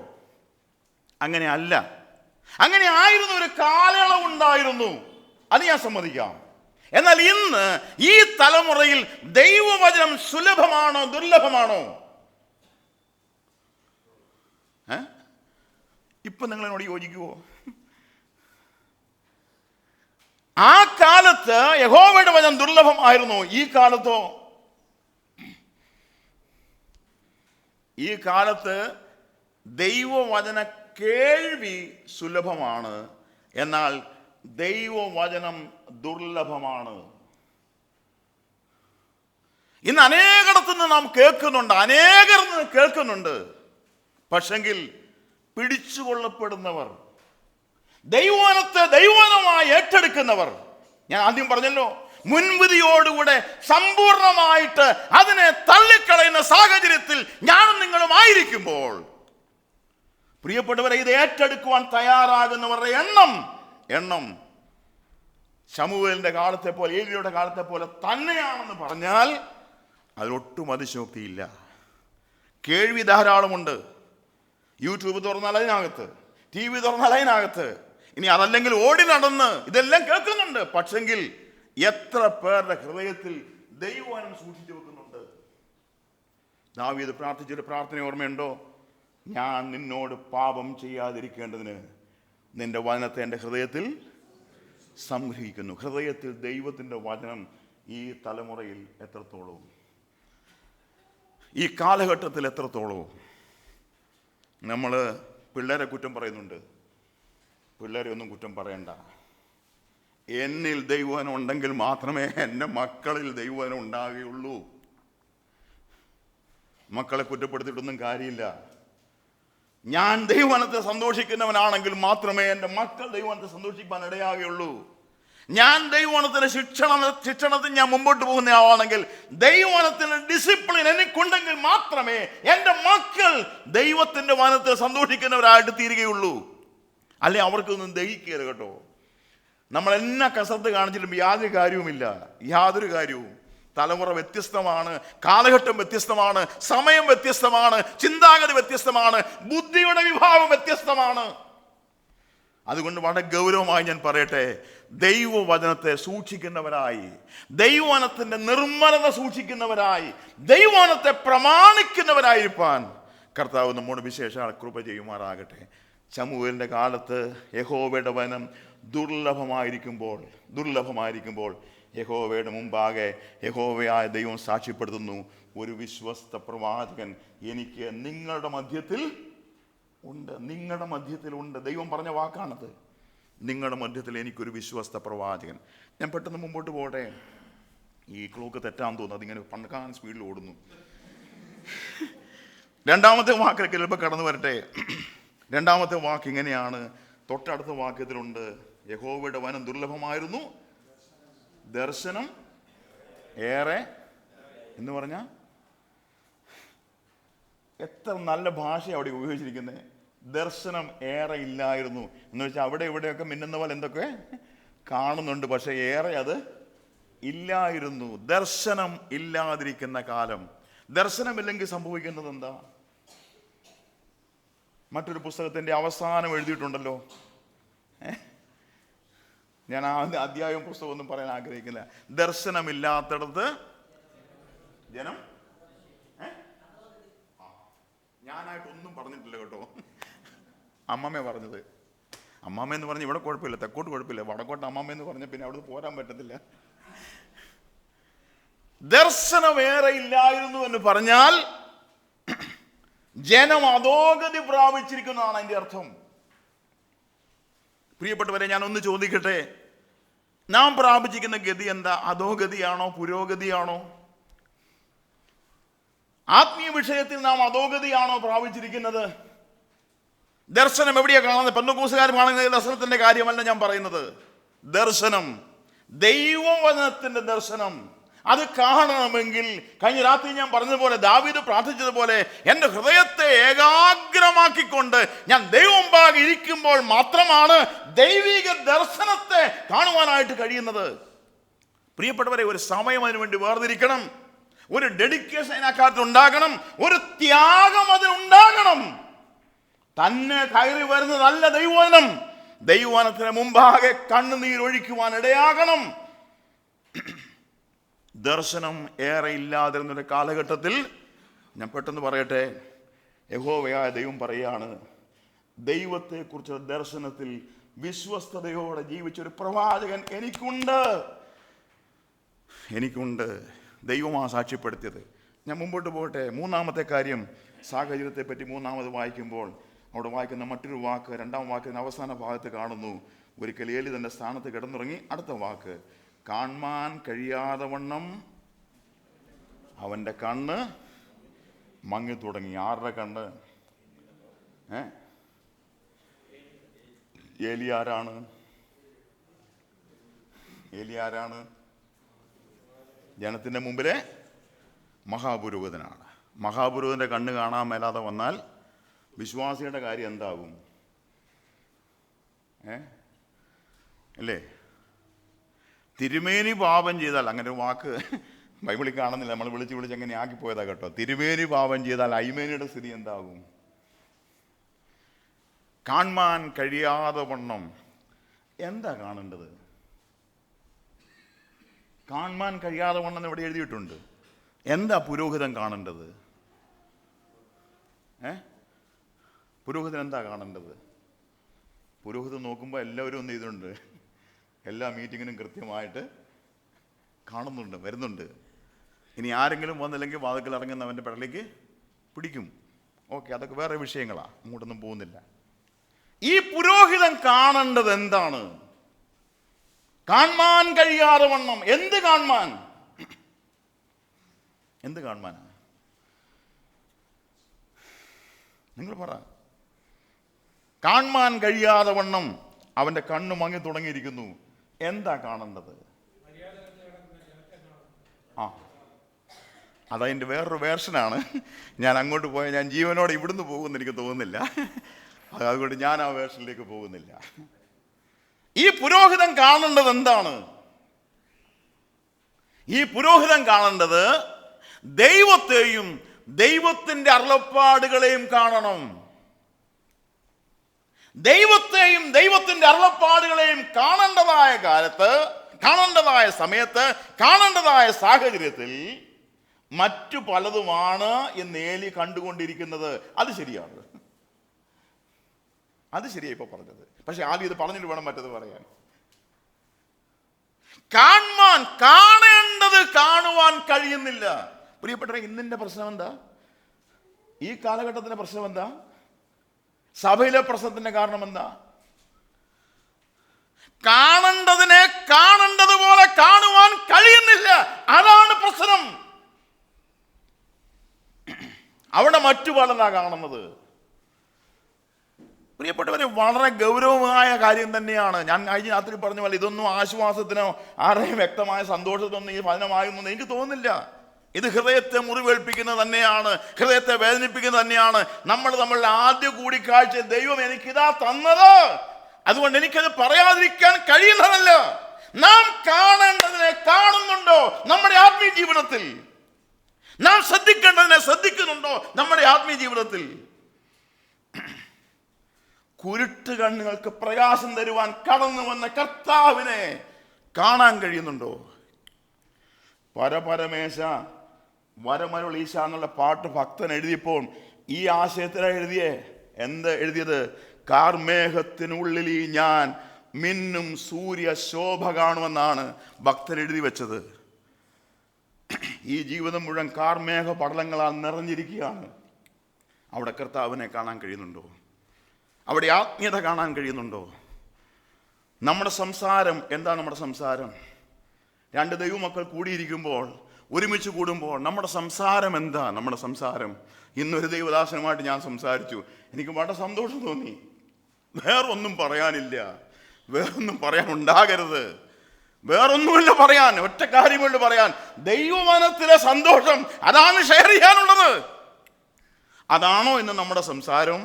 അങ്ങനെ അല്ല. അങ്ങനെ ആയിരുന്നു, ഒരു കാലയളവുണ്ടായിരുന്നു, അത് ഞാൻ സമ്മതിക്കാം. എന്നാൽ ഇന്ന് ഈ തലമുറയിൽ ദൈവവചനം സുലഭമാണോ ദുർലഭമാണോ? ഇപ്പൊ നിങ്ങൾ എന്നോട് യോജിക്കുവോ? ആ കാലത്ത് യഹോവയുടെ വചനം ദുർലഭമായിരുന്നു. ഈ കാലത്തോ? ഈ കാലത്ത് ദൈവവചന കേൾവി സുലഭമാണ്, എന്നാൽ ദൈവവചനം ദുർലഭമാണ്. ഇന്ന് അനേകടത്തുനിന്ന് നാം കേൾക്കുന്നുണ്ട്. പക്ഷെങ്കിൽ പിടിച്ചുകൊള്ളപ്പെടുന്നവർ, ദൈവവചനത്തെ ദൈവവചനമായി ഏറ്റെടുക്കുന്നവർ, ഞാൻ ആദ്യം പറഞ്ഞല്ലോ, മുൻവിധിയോടുകൂടെ സമ്പൂർണമായിട്ട് അതിനെ തള്ളിക്കളയുന്ന സാഹചര്യത്തിൽ ഞാനും നിങ്ങളും ആയിരിക്കുമ്പോൾ, പ്രിയപ്പെട്ടവരെ, ഇത് ഏറ്റെടുക്കുവാൻ തയ്യാറാകുന്നവരുടെ എണ്ണം ശമൂവേലിന്റെ കാലത്തെ പോലെ, ഏലിയുടെ കാലത്തെ പോലെ തന്നെയാണെന്ന് പറഞ്ഞാൽ അതിലൊട്ടും അതിശോക്തിയില്ല. കേൾവി ധാരാളമുണ്ട്. യൂട്യൂബ് തുറന്നാൽ അതിനകത്ത്, TV തുറന്നാൽ അതിനകത്ത്, ഇനി അതല്ലെങ്കിൽ ഓടി നടന്ന് ഇതെല്ലാം കേൾക്കുന്നുണ്ട്. പക്ഷെങ്കിൽ എത്ര പേരുടെ ഹൃദയത്തിൽ ദൈവവചനം സൂക്ഷിച്ചു വെക്കുന്നുണ്ട്? ദാവീദ് പ്രാർത്ഥിച്ചൊരു പ്രാർത്ഥന ഓർമ്മയുണ്ടോ? ഞാൻ നിന്നോട് പാപം ചെയ്യാതിരിക്കേണ്ടതിന് നിന്റെ വചനത്തെ എൻ്റെ ഹൃദയത്തിൽ സംഗ്രഹിക്കുന്നു. ഹൃദയത്തിൽ ദൈവത്തിൻ്റെ വചനം ഈ തലമുറയിൽ എത്രത്തോളവും, ഈ കാലഘട്ടത്തിൽ എത്രത്തോളവും. നമ്മൾ പിള്ളേരെ കുറ്റം പറയുന്നുണ്ട്. പിള്ളേരെ ഒന്നും കുറ്റം പറയണ്ട. എന്നിൽ ദൈവവചനം ഉണ്ടെങ്കിൽ മാത്രമേ എൻ്റെ മക്കളിൽ ദൈവവചനം ഉണ്ടാകുകയുള്ളൂ. മക്കളെ കുറ്റപ്പെടുത്തിയിട്ടൊന്നും കാര്യമില്ല. ഞാൻ ദൈവവചനത്തെ സന്തോഷിക്കുന്നവനാണെങ്കിൽ മാത്രമേ എൻ്റെ മക്കൾ ദൈവവചനത്തെ സന്തോഷിക്കാൻ ഇടയാകുകയുള്ളൂ. ഞാൻ ദൈവവചനത്തിന്റെ ശിക്ഷണത്തിൽ ഞാൻ മുമ്പോട്ട് പോകുന്ന ആളാണെങ്കിൽ, ദൈവവചനത്തിന്റെ ഡിസിപ്ലിൻ എനിക്കുണ്ടെങ്കിൽ മാത്രമേ എൻ്റെ മക്കൾ ദൈവത്തിന്റെ വചനത്തെ സന്തോഷിക്കുന്നവരായിട്ട് തീരുകയുള്ളൂ. അല്ലെ അവർക്കൊന്നും ദഹിക്കരുത് കേട്ടോ. നമ്മൾ എന്നാ കസർത്ത് കാണിച്ചിട്ടും യാതൊരു കാര്യവുമില്ല, യാതൊരു കാര്യവും. തലമുറ വ്യത്യസ്തമാണ്, കാലഘട്ടം വ്യത്യസ്തമാണ്, സമയം വ്യത്യസ്തമാണ്, ചിന്താഗതി വ്യത്യസ്തമാണ്, ബുദ്ധിയുടെ വിഭാഗം വ്യത്യസ്തമാണ്. അതുകൊണ്ട് വളരെ ഗൗരവമായി ഞാൻ പറയട്ടെ, ദൈവവചനത്തെ സൂക്ഷിക്കുന്നവരായി, ദൈവവചനത്തിന്റെ നിർമ്മലത സൂക്ഷിക്കുന്നവരായി, ദൈവവചനത്തെ പ്രമാണിക്കുന്നവരായിരിക്കാൻ കർത്താവ് നമ്മോട് വിശേഷ കൃപ ചെയ്യുമാറാകട്ടെ. ശമൂവേലിന്റെ കാലത്ത് യഹോവയുടെ വചനം ദുർലഭമായിരിക്കുമ്പോൾ യഹോവയുടെ മുമ്പാകെ യഹോവയായ ദൈവം സാക്ഷ്യപ്പെടുത്തുന്നു, ഒരു വിശ്വസ്ത പ്രവാചകൻ എനിക്ക് നിങ്ങളുടെ മധ്യത്തിൽ ഉണ്ട്. നിങ്ങളുടെ മധ്യത്തിലുണ്ട്. ദൈവം പറഞ്ഞ വാക്കാണത്. നിങ്ങളുടെ മധ്യത്തിൽ എനിക്കൊരു വിശ്വസ്ത പ്രവാചകൻ. ഞാൻ പെട്ടെന്ന് മുമ്പോട്ട് പോകട്ടെ. ഈ ക്ലോക്ക് തെറ്റാൻ തോന്നുന്നു, അതിങ്ങനെ പണ്ടക്കാലം സ്പീഡിൽ ഓടുന്നു. രണ്ടാമത്തെ വാക്കിലേക്ക് ചിലപ്പോൾ കടന്നു വരട്ടെ. രണ്ടാമത്തെ വാക്ക് ഇങ്ങനെയാണ്. തൊട്ടടുത്ത വാക്യത്തിലുണ്ട്, യഹോവയുടെ വചനം ദുർലഭമായിരുന്നു, ദർശനം ഏറെ എന്ന് പറഞ്ഞാൽ എത്ര നല്ല ഭാഷ അവിടെ ഉപയോഗിച്ചിരിക്കുന്നത്. ദർശനം ഏറെ ഇല്ലായിരുന്നു എന്ന് വെച്ചാൽ അവിടെ ഇവിടെയൊക്കെ മിന്നുന്ന പോലെ എന്തൊക്കെ കാണുന്നുണ്ട്, പക്ഷെ ഏറെ അത് ഇല്ലായിരുന്നു. ദർശനം ഇല്ലാതിരിക്കുന്ന കാലം. ദർശനമില്ലെങ്കിൽ സംഭവിക്കുന്നത് എന്താ? മറ്റൊരു പുസ്തകത്തിന്റെ അവസാനം എഴുതിയിട്ടുണ്ടല്ലോ, ഞാൻ ആ അധ്യായം പുസ്തകമൊന്നും പറയാൻ ആഗ്രഹിക്കില്ല. ദർശനമില്ലാത്തടത്ത് ജനം, ഞാനായിട്ടൊന്നും പറഞ്ഞിട്ടില്ല കേട്ടോ, അമ്മമ്മ പറഞ്ഞത്. അമ്മമ്മ എന്ന് പറഞ്ഞ് ഇവിടെ കുഴപ്പമില്ല, തെക്കോട്ട് കുഴപ്പമില്ല, വടക്കോട്ട് അമ്മമ്മ എന്ന് പറഞ്ഞ പിന്നെ അവിടെ പോരാൻ പറ്റത്തില്ല. ദർശനമേറെ ഇല്ലായിരുന്നു എന്ന് പറഞ്ഞാൽ ജനം അധോഗതി പ്രാപിച്ചിരിക്കുന്നതാണ് അതിന്റെ അർത്ഥം. പ്രിയപ്പെട്ടവരെ, ഞാൻ ഒന്ന് ചോദിക്കട്ടെ, നാം പ്രാപിച്ചിരിക്കുന്ന ഗതി എന്താ? അധോഗതിയാണോ പുരോഗതിയാണോ? ആത്മീയ വിഷയത്തിൽ നാം അധോഗതിയാണോ പ്രാപിച്ചിരിക്കുന്നത്? ദർശനം എവിടെയാ കാണുന്നത്? പെന്തക്കോസ്തുകാർ കാണുന്ന ദർശനത്തിന്റെ കാര്യമല്ല ഞാൻ പറയുന്നത്. ദർശനം, ദൈവവചനത്തിന്റെ ദർശനം, അത് കാണണമെങ്കിൽ കഴിഞ്ഞ രാത്രി ഞാൻ പറഞ്ഞതുപോലെ, ദാവീദ് പ്രാർത്ഥിച്ചതുപോലെ, എൻ്റെ ഹൃദയത്തെ ഏകാഗ്രമാക്കിക്കൊണ്ട് ഞാൻ ദൈവമുമ്പാകെ ഇരിക്കുമ്പോൾ മാത്രമാണ് ദൈവിക ദർശനത്തെ കാണുവാനായിട്ട് കഴിയുന്നത്. പ്രിയപ്പെട്ടവരെ, ഒരു സമയം അതിനു വേണ്ടി വേർതിരിക്കണം, ഒരു ഡെഡിക്കേഷൻ അതിനകത്ത് ഉണ്ടാകണം, ഒരു ത്യാഗം അതിനുണ്ടാകണം. തന്നെ കയറി വരുന്നതല്ല ദൈവവചനം. ദൈവവചനത്തിന് മുമ്പാകെ കണ്ണുനീരൊഴിക്കുവാൻ ഇടയാകണം. ദർശനം ഏറെ ഇല്ലാതിരുന്നൊരു കാലഘട്ടത്തിൽ, ഞാൻ പെട്ടെന്ന് പറയട്ടെ, യഹോവയായ ദൈവം പറയാണ്, ദൈവത്തെക്കുറിച്ച് ദർശനത്തിൽ വിശ്വസ്തയോടെ ജീവിച്ചൊരു പ്രവാചകൻ എനിക്കുണ്ട്. ദൈവമാണ് സാക്ഷ്യപ്പെടുത്തിയത്. ഞാൻ മുമ്പോട്ട് പോകട്ടെ. മൂന്നാമത്തെ കാര്യം, സാഹചര്യത്തെ പറ്റി മൂന്നാമത് വായിക്കുമ്പോൾ അവിടെ വായിക്കുന്ന മറ്റൊരു വാക്ക്, രണ്ടാം വാക്കിന് അവസാന ഭാഗത്ത് കാണുന്നു. ഒരിക്കൽ ഏലി തൻ്റെ സ്ഥാനത്ത് കിടന്നുറങ്ങി. അടുത്ത വാക്ക്, കാണാൻ കഴിയാതെ വണ്ണം അവൻ്റെ കണ്ണ് മങ്ങി തുടങ്ങി. ആരുടെ കണ്ണ്? ഏലി ആരാണ്? ജനത്തിൻ്റെ മുമ്പിലെ മഹാപുരോഹിതനാണ്. മഹാപുരോഹിതൻ്റെ കണ്ണ് കാണാൻ മേലാതെ വന്നാൽ വിശ്വാസിയുടെ കാര്യം എന്താകും? അല്ലേ? തിരുമേനി പാപം ചെയ്താൽ, അങ്ങനെ ഒരു വാക്ക് ബൈബിളിൽ കാണുന്നില്ല, നമ്മൾ വിളിച്ച് അങ്ങനെ ആക്കിപ്പോയതാ കേട്ടോ. തിരുമേനി പാപം ചെയ്താൽ അയ്മേനിയുടെ സ്ഥിതി എന്താകും? കാണാൻ കഴിയാതെ വണ്ണം. എന്താ കാണേണ്ടത്? കാണാൻ കഴിയാതെ വണ്ണം ഇവിടെ എഴുതിയിട്ടുണ്ട്. എന്താ പുരോഹിതൻ കാണേണ്ടത്? പുരോഹിതൻ എന്താ കാണേണ്ടത്? പുരോഹിതൻ നോക്കുമ്പോൾ എല്ലാവരും ഒന്നും ചെയ്തിട്ടുണ്ട്, എല്ലാ മീറ്റിങ്ങിനും കൃത്യമായിട്ട് കാണുന്നുണ്ട്, വരുന്നുണ്ട്. ഇനി ആരെങ്കിലും വന്നില്ലെങ്കിൽ വാതിക്കൽ ഇറങ്ങുന്നവൻ്റെ പെടലേക്ക് പിടിക്കും. ഓക്കെ, അതൊക്കെ വേറെ വിഷയങ്ങളാണ്, അങ്ങോട്ടൊന്നും പോകുന്നില്ല. ഈ പുരോഹിതൻ കാണേണ്ടത് എന്താണ്? കാണാൻ കഴിയാതെ വണ്ണം. എന്ത് കാണാൻ? എന്ത് കാണാൻ? നിങ്ങൾ പറ. കാണാൻ കഴിയാതെ വണ്ണം അവന്റെ കണ്ണ് മങ്ങി തുടങ്ങിയിരിക്കുന്നു. എന്താ കാണേണ്ടത്? അതതിൻ്റെ വേറൊരു വേർഷനാണ്. ഞാൻ അങ്ങോട്ട് പോയാൽ ഞാൻ ജീവനോടെ ഇവിടുന്ന് പോകുമെന്ന് എനിക്ക് തോന്നുന്നില്ല. അതുകൊണ്ട് ഞാൻ ആ വേർഷനിലേക്ക് പോകുന്നില്ല. ഈ പുരോഹിതൻ കാണേണ്ടത് എന്താണ്? ഈ പുരോഹിതൻ കാണേണ്ടത് ദൈവത്തെയും ദൈവത്തിന്റെ അരുളപ്പാടുകളെയും കാണണം. ദൈവത്തെയും ദൈവത്തിന്റെ അരുളപ്പാടുകളെയും കാണേണ്ടതായ കാലത്ത്, കാണേണ്ടതായ സമയത്ത്, കാണേണ്ടതായ സാഹചര്യത്തിൽ മറ്റു പലതുമാണ് എന്ന് ഏലി കണ്ടുകൊണ്ടിരിക്കുന്നത്. അത് ശരിയാണ്, അത് ശരിയായി ഇപ്പൊ പറഞ്ഞത്. പക്ഷെ ആദ്യം ഇത് പറഞ്ഞിട്ട് വേണം മറ്റത് പറയാൻ. കാണേണ്ടത് കാണുവാൻ കഴിയുന്നില്ല. പ്രിയപ്പെട്ടവരെ, ഇന്നിന്റെ പ്രശ്നം എന്താ? ഈ കാലഘട്ടത്തിന്റെ പ്രശ്നം എന്താ? സഭയിലെ പ്രശ്നത്തിന്റെ കാരണം എന്താ? കാണേണ്ടതിനെ കാണേണ്ടതുപോലെ കാണുവാൻ കഴിയുന്നില്ല. അതാണ് പ്രശ്നം. അവിടെ മറ്റു പലതാ കാണുന്നത്. പ്രിയപ്പെട്ടവരെ, വളരെ ഗൗരവമായ കാര്യം തന്നെയാണ്. ഞാൻ കഴിഞ്ഞ രാത്രി പറഞ്ഞ പോലെ ഇതൊന്നും ആശ്വാസത്തിനോ ആരെയും വ്യക്തമായ സന്തോഷത്തിനൊന്നും ഈ ഫലമായൊന്നും എനിക്ക് തോന്നുന്നില്ല. ഇത് ഹൃദയത്തെ മുറിവേൽപ്പിക്കുന്നത് തന്നെയാണ്, ഹൃദയത്തെ വേദനിപ്പിക്കുന്നത് തന്നെയാണ്. നമ്മളുടെ ആദ്യ കൂടിക്കാഴ്ച ദൈവം എനിക്കിതാ തന്നത്, അതുകൊണ്ട് എനിക്കത് പറയാതിരിക്കാൻ കഴിയുന്നതല്ല. നാം കാണേണ്ടതിനെ കാണുന്നുണ്ടോ നമ്മുടെ ആത്മീയ ജീവിതത്തിൽ? നാം ശ്രദ്ധിക്കേണ്ടതിനെ ശ്രദ്ധിക്കുന്നുണ്ടോ നമ്മുടെ ആത്മീയ ജീവിതത്തിൽ? കുരുട്ട് കണ്ണുകൾക്ക് പ്രകാശം തരുവാൻ കടന്നു വന്ന കർത്താവിനെ കാണാൻ കഴിയുന്നുണ്ടോ? പരപരമേശ വരമരുളീശ എന്നുള്ള പാട്ട് ഭക്തൻ എഴുതിയപ്പോൾ ഈ ആശയത്തിലാണ് എഴുതിയത്? കാർമേഘത്തിനുള്ളിൽ ഞാൻ മിന്നും സൂര്യ ശോഭ കാണുമെന്നാണ് ഭക്തൻ എഴുതി വെച്ചത്. ഈ ജീവിതം മുഴുവൻ കാർമേഘ പടലങ്ങളാൽ നിറഞ്ഞിരിക്കുകയാണ്. അവിടെ കർത്താവിനെ കാണാൻ കഴിയുന്നുണ്ടോ? അവിടെ ആത്മീയത കാണാൻ കഴിയുന്നുണ്ടോ? നമ്മുടെ സംസാരം എന്താ? നമ്മുടെ സംസാരം, രണ്ട് ദൈവമക്കൾ കൂടിയിരിക്കുമ്പോൾ, ഒരുമിച്ച് കൂടുമ്പോൾ നമ്മുടെ സംസാരം എന്താ? നമ്മുടെ സംസാരം. ഇന്നൊരു ദൈവദാസനുമായിട്ട് ഞാൻ സംസാരിച്ചു, എനിക്ക് വളരെ സന്തോഷം തോന്നി. വേറൊന്നും പറയാനില്ല, വേറൊന്നും പറയാൻ ഉണ്ടാകരുത്, വേറൊന്നുമില്ല പറയാൻ, ഒറ്റ കാര്യമുണ്ട് പറയാൻ. ദൈവവനത്തിലെ സന്തോഷം, അതാണ് ഷെയർ ചെയ്യാനുള്ളത്. അതാണോ ഇന്ന് നമ്മുടെ സംസാരം?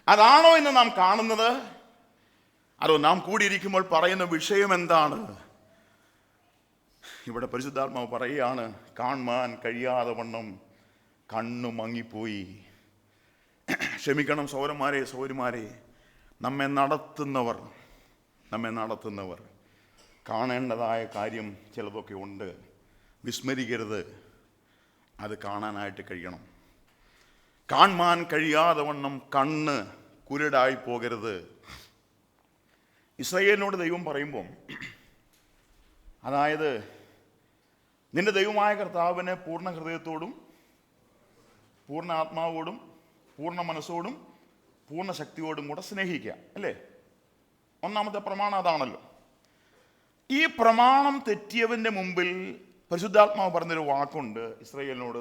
അതാണോ ഇന്ന് നാം കാണുന്നത്? അതോ നാം കൂടിയിരിക്കുമ്പോൾ പറയുന്ന വിഷയം എന്താണ്? ഇവിടെ പരിശുദ്ധാത്മാവ് പറയുകയാണ്, കാണാൻ കഴിയാതെ വണ്ണം കണ്ണു മങ്ങിപ്പോയി. ക്ഷമിക്കണം സഹോദരന്മാരെ, സഹോദരിമാരെ, നമ്മെ നടത്തുന്നവർ കാണേണ്ടതായ കാര്യം ചിലതൊക്കെ ഉണ്ട്. വിസ്മരിക്കരുത്, അത് കാണാനായിട്ട് കഴിയണം. കാണാൻ കഴിയാതെ വണ്ണം കണ്ണ് കുരുടായി പോകരുത്. ഇസ്രായേലിനോട് ദൈവം പറയുമ്പോൾ, അതായത് നിന്റെ ദൈവമായ കർത്താവിനെ പൂർണ്ണ ഹൃദയത്തോടും പൂർണ്ണ ആത്മാവോടും പൂർണ്ണ മനസ്സോടും പൂർണ്ണ ശക്തിയോടും കൂടെ സ്നേഹിക്കുക, അല്ലേ? ഒന്നാമത്തെ പ്രമാണം അതാണല്ലോ. ഈ പ്രമാണം തെറ്റിയവന്റെ മുമ്പിൽ പരിശുദ്ധാത്മാവ് പറഞ്ഞൊരു വാക്കുണ്ട് ഇസ്രായേലിനോട്,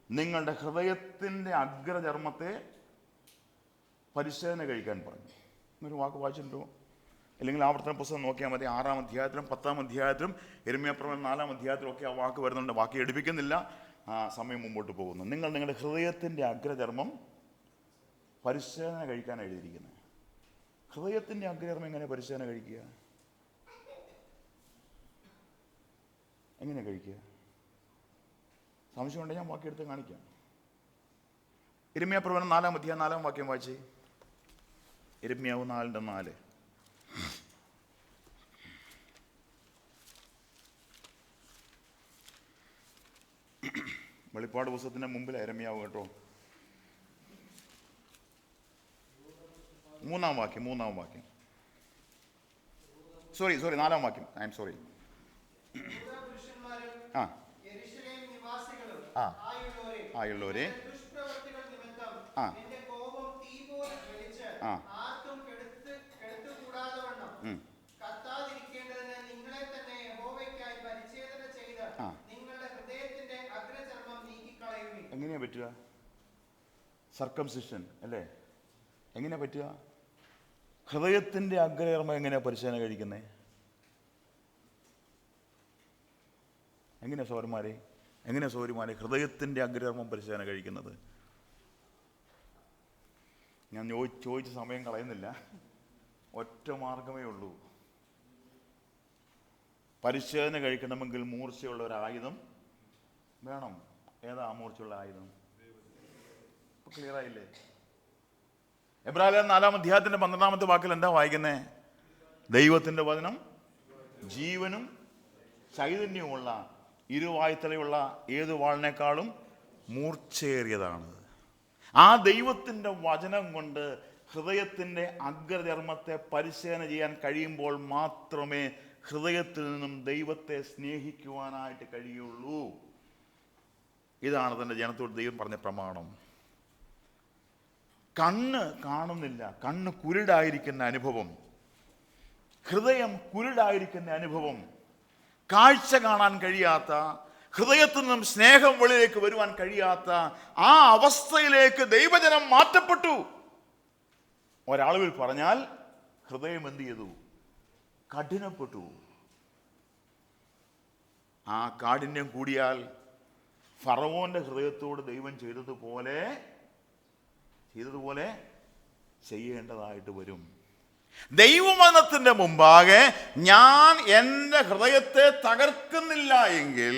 നിങ്ങളുടെ ഹൃദയത്തിൻ്റെ അഗ്രചർമ്മത്തെ പരിശോധന കഴിക്കാൻ പറഞ്ഞു. എന്നൊരു വാക്ക് വായിച്ചിട്ടുണ്ടോ? അല്ലെങ്കിൽ ആവർത്തന പുസ്തകം നോക്കിയാൽ മതി. 6-ാം അധ്യായത്തിലും 10-ാം അധ്യായത്തിലും യിരെമ്യാപ്രവചനം 4-ാം അധ്യായത്തിലും ഒക്കെ ആ വാക്ക് വരുന്നുണ്ട്. വാക്ക് എടുപ്പിക്കുന്നില്ല, സമയം മുമ്പോട്ട് പോകുന്നു. നിങ്ങളുടെ ഹൃദയത്തിൻ്റെ അഗ്രചർമ്മം പരിശോധന കഴിക്കാൻ എഴുതിയിരിക്കുന്നത്. ഹൃദയത്തിൻ്റെ അഗ്രചർമ്മം എങ്ങനെ പരിശോധന കഴിക്കുക? എങ്ങനെ കഴിക്കുക? സംശയമുണ്ടെങ്കിൽ ഞാൻ വാക്യെടുത്ത് കാണിക്കാം. യിരെമ്യാപ്രവചനം 4-ാം അധ്യായം 4-ാം വാക്യം വായിച്ചേ. യിരെമ്യാവ് 4:4. വെളിപ്പാട് പുസ്തകത്തിന്റെ മുമ്പിൽ യിരെമ്യാവ് കേട്ടോ. 3-ാം വാക്യം 4-ാം വാക്യം. I am sorry. ആയുള്ളവരെ എങ്ങനെയാ പറ്റുക? സർക്കംസിഷൻ അല്ലേ? എങ്ങനെയാ പറ്റുക? ഹൃദയത്തിന്റെ അഗ്രചർമ്മം എങ്ങനെയാ പരിശോധന കഴിക്കുന്നേ? എങ്ങനെയാ സഹോദരിമാരെ ഹൃദയത്തിന്റെ അഗ്രചർമ്മം പരിശോധന കഴിക്കുന്നത്? ഞാൻ ചോദിച്ച സമയം കളയുന്നില്ല. ഒറ്റ മാർഗമേ ഉള്ളൂ. പരിശോധന കഴിക്കണമെങ്കിൽ മൂർച്ചയുള്ള ഒരു ആയുധം വേണം. ഏതാ മൂർച്ചയുള്ള ആയുധം? ക്ലിയർ ആയില്ലേ? എബ്രായർ 4-ാം അധ്യായത്തിന്റെ 12-ാമത്തെ വാക്കിൽ എന്താ വായിക്കുന്നേ? ദൈവത്തിന്റെ വചനം ജീവനും ചൈതന്യവുമുള്ള ഇരുവായ്ത്തലയുള്ള ഏതു വാളിനേക്കാളും മൂർച്ചയേറിയതാണ്. ആ ദൈവത്തിന്റെ വചനം കൊണ്ട് ഹൃദയത്തിന്റെ അഗ്രചർമ്മത്തെ പരിശോധന ചെയ്യാൻ കഴിയുമ്പോൾ മാത്രമേ ഹൃദയത്തിൽ നിന്നും ദൈവത്തെ സ്നേഹിക്കുവാനായിട്ട് കഴിയുള്ളൂ. ഇതാണ് തന്റെ ജനത്തോട് ദൈവം പറഞ്ഞ പ്രമാണം. കണ്ണ് കാണുന്നില്ല, കണ്ണ് കുരുടായിരിക്കുന്ന അനുഭവം, ഹൃദയം കുരുടായിരിക്കുന്ന അനുഭവം, കാഴ്ച കാണാൻ കഴിയാത്ത, ഹൃദയത്തിൽ നിന്നും സ്നേഹം വെളിയിലേക്ക് വരുവാൻ കഴിയാത്ത ആ അവസ്ഥയിലേക്ക് ദൈവജനം മാറ്റപ്പെട്ടു. ഒരളവിൽ പറഞ്ഞാൽ ഹൃദയം എന്ത് ചെയ്തു? കഠിനപ്പെട്ടു. ആ കാഠിന്യം കൂടിയാൽ ഫറവോന്റെ ഹൃദയത്തോട് ദൈവം ചെയ്തതുപോലെ ചെയ്യേണ്ടതായിട്ട് വരും. ദൈവവചനത്തിന്റെ മുമ്പാകെ ഞാൻ എൻ്റെ ഹൃദയത്തെ തകർക്കുന്നില്ല എങ്കിൽ,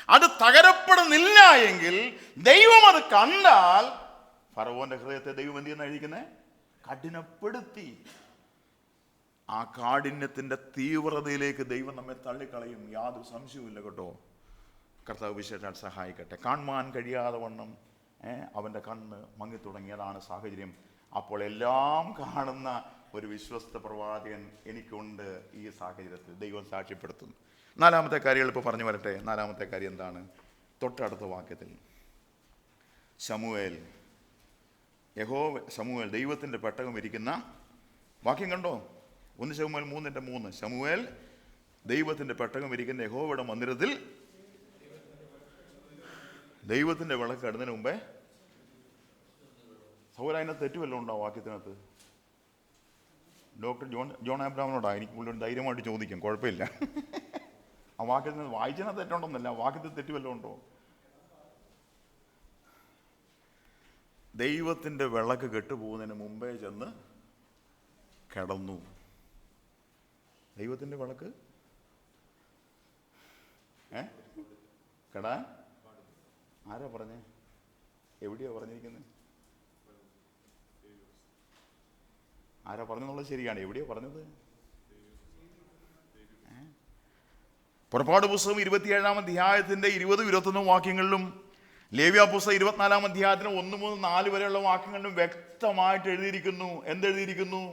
അത് തകരപ്പെടുന്നില്ല എങ്കിൽ, ദൈവം അത് കണ്ടാൽ ഫറവോന്റെ ഹൃദയത്തെ ദൈവം എന്ത് ചെയ്യുന്ന കഴിക്കുന്നത്? കഠിനപ്പെടുത്തി. ആ കാഠിന്യത്തിന്റെ തീവ്രതയിലേക്ക് ദൈവം നമ്മെ തള്ളിക്കളയും, യാതൊരു സംശയവുമില്ല കേട്ടോ. കർത്താവ് വിശേഷാൽ സഹായിക്കട്ടെ. കാണുവാൻ കഴിയാതെ വണ്ണം അവൻ്റെ കണ്ണ് മങ്ങിത്തുടങ്ങിയതാണ് സാഹചര്യം. അപ്പോൾ എല്ലാം കാണുന്ന ഒരു വിശ്വസ്ത പ്രവാചകൻ എനിക്കുണ്ട്. ഈ സാഹചര്യത്തിൽ ദൈവം സാക്ഷ്യപ്പെടുത്തുന്നു. 4-ാമത്തെ കാര്യം ഇപ്പോൾ പറഞ്ഞു വരട്ടെ. 4-ാമത്തെ കാര്യം എന്താണ്? തൊട്ടടുത്ത വാക്യത്തിൽ ശമൂവേൽ ദൈവത്തിൻ്റെ പെട്ടകം ഇരിക്കുന്ന വാക്യം കണ്ടോ? 1 ശമൂവേൽ 3:3. ശമൂവേൽ ദൈവത്തിൻ്റെ പെട്ടകം ഇരിക്കുന്ന യഹോവയുടെ മന്ദിരത്തിൽ ദൈവത്തിൻ്റെ വിളക്ക് കടുന്നതിന് മുമ്പേ. സഹോദരൻ, അതിനകത്ത് തെറ്റുവല്ലോ ഉണ്ടോ? വാക്യത്തിനകത്ത് ഡോക്ടർ ജോൺ ആബ്രഹാമിനോടാ എനിക്ക് പുള്ളിയോട് ധൈര്യമായിട്ട് ചോദിക്കും, കുഴപ്പമില്ല. ആ വാക്യത്തിന് വായിച്ചതിനകത്ത് തെറ്റുണ്ടോന്നല്ല, വാക്യത്തിൽ തെറ്റുവല്ലോ ഉണ്ടോ? ദൈവത്തിൻ്റെ വിളക്ക് കെട്ടുപോകുന്നതിന് മുമ്പേ ചെന്ന് കിടന്നു. ദൈവത്തിൻ്റെ വിളക്ക് കെടാൻ ആരാ പറഞ്ഞേ? എവിടെയാ പറഞ്ഞിരിക്കുന്നത്? ആരാ പറഞ്ഞെന്നുള്ളത് ശരിയാണ്. എവിടെയാ പറഞ്ഞത്? പുറപ്പാട് പുസ്തകം 27-ാം അധ്യായത്തിന്റെ 20-21 വാക്യങ്ങളിലും ലേവ്യ പുസ്തകം 24-ാം അധ്യായത്തിന് 1-4 വരെയുള്ള വാക്യങ്ങളിലും വ്യക്തമായിട്ട് എഴുതിയിരിക്കുന്നു. എന്തെഴുതിയിരിക്കുന്നു?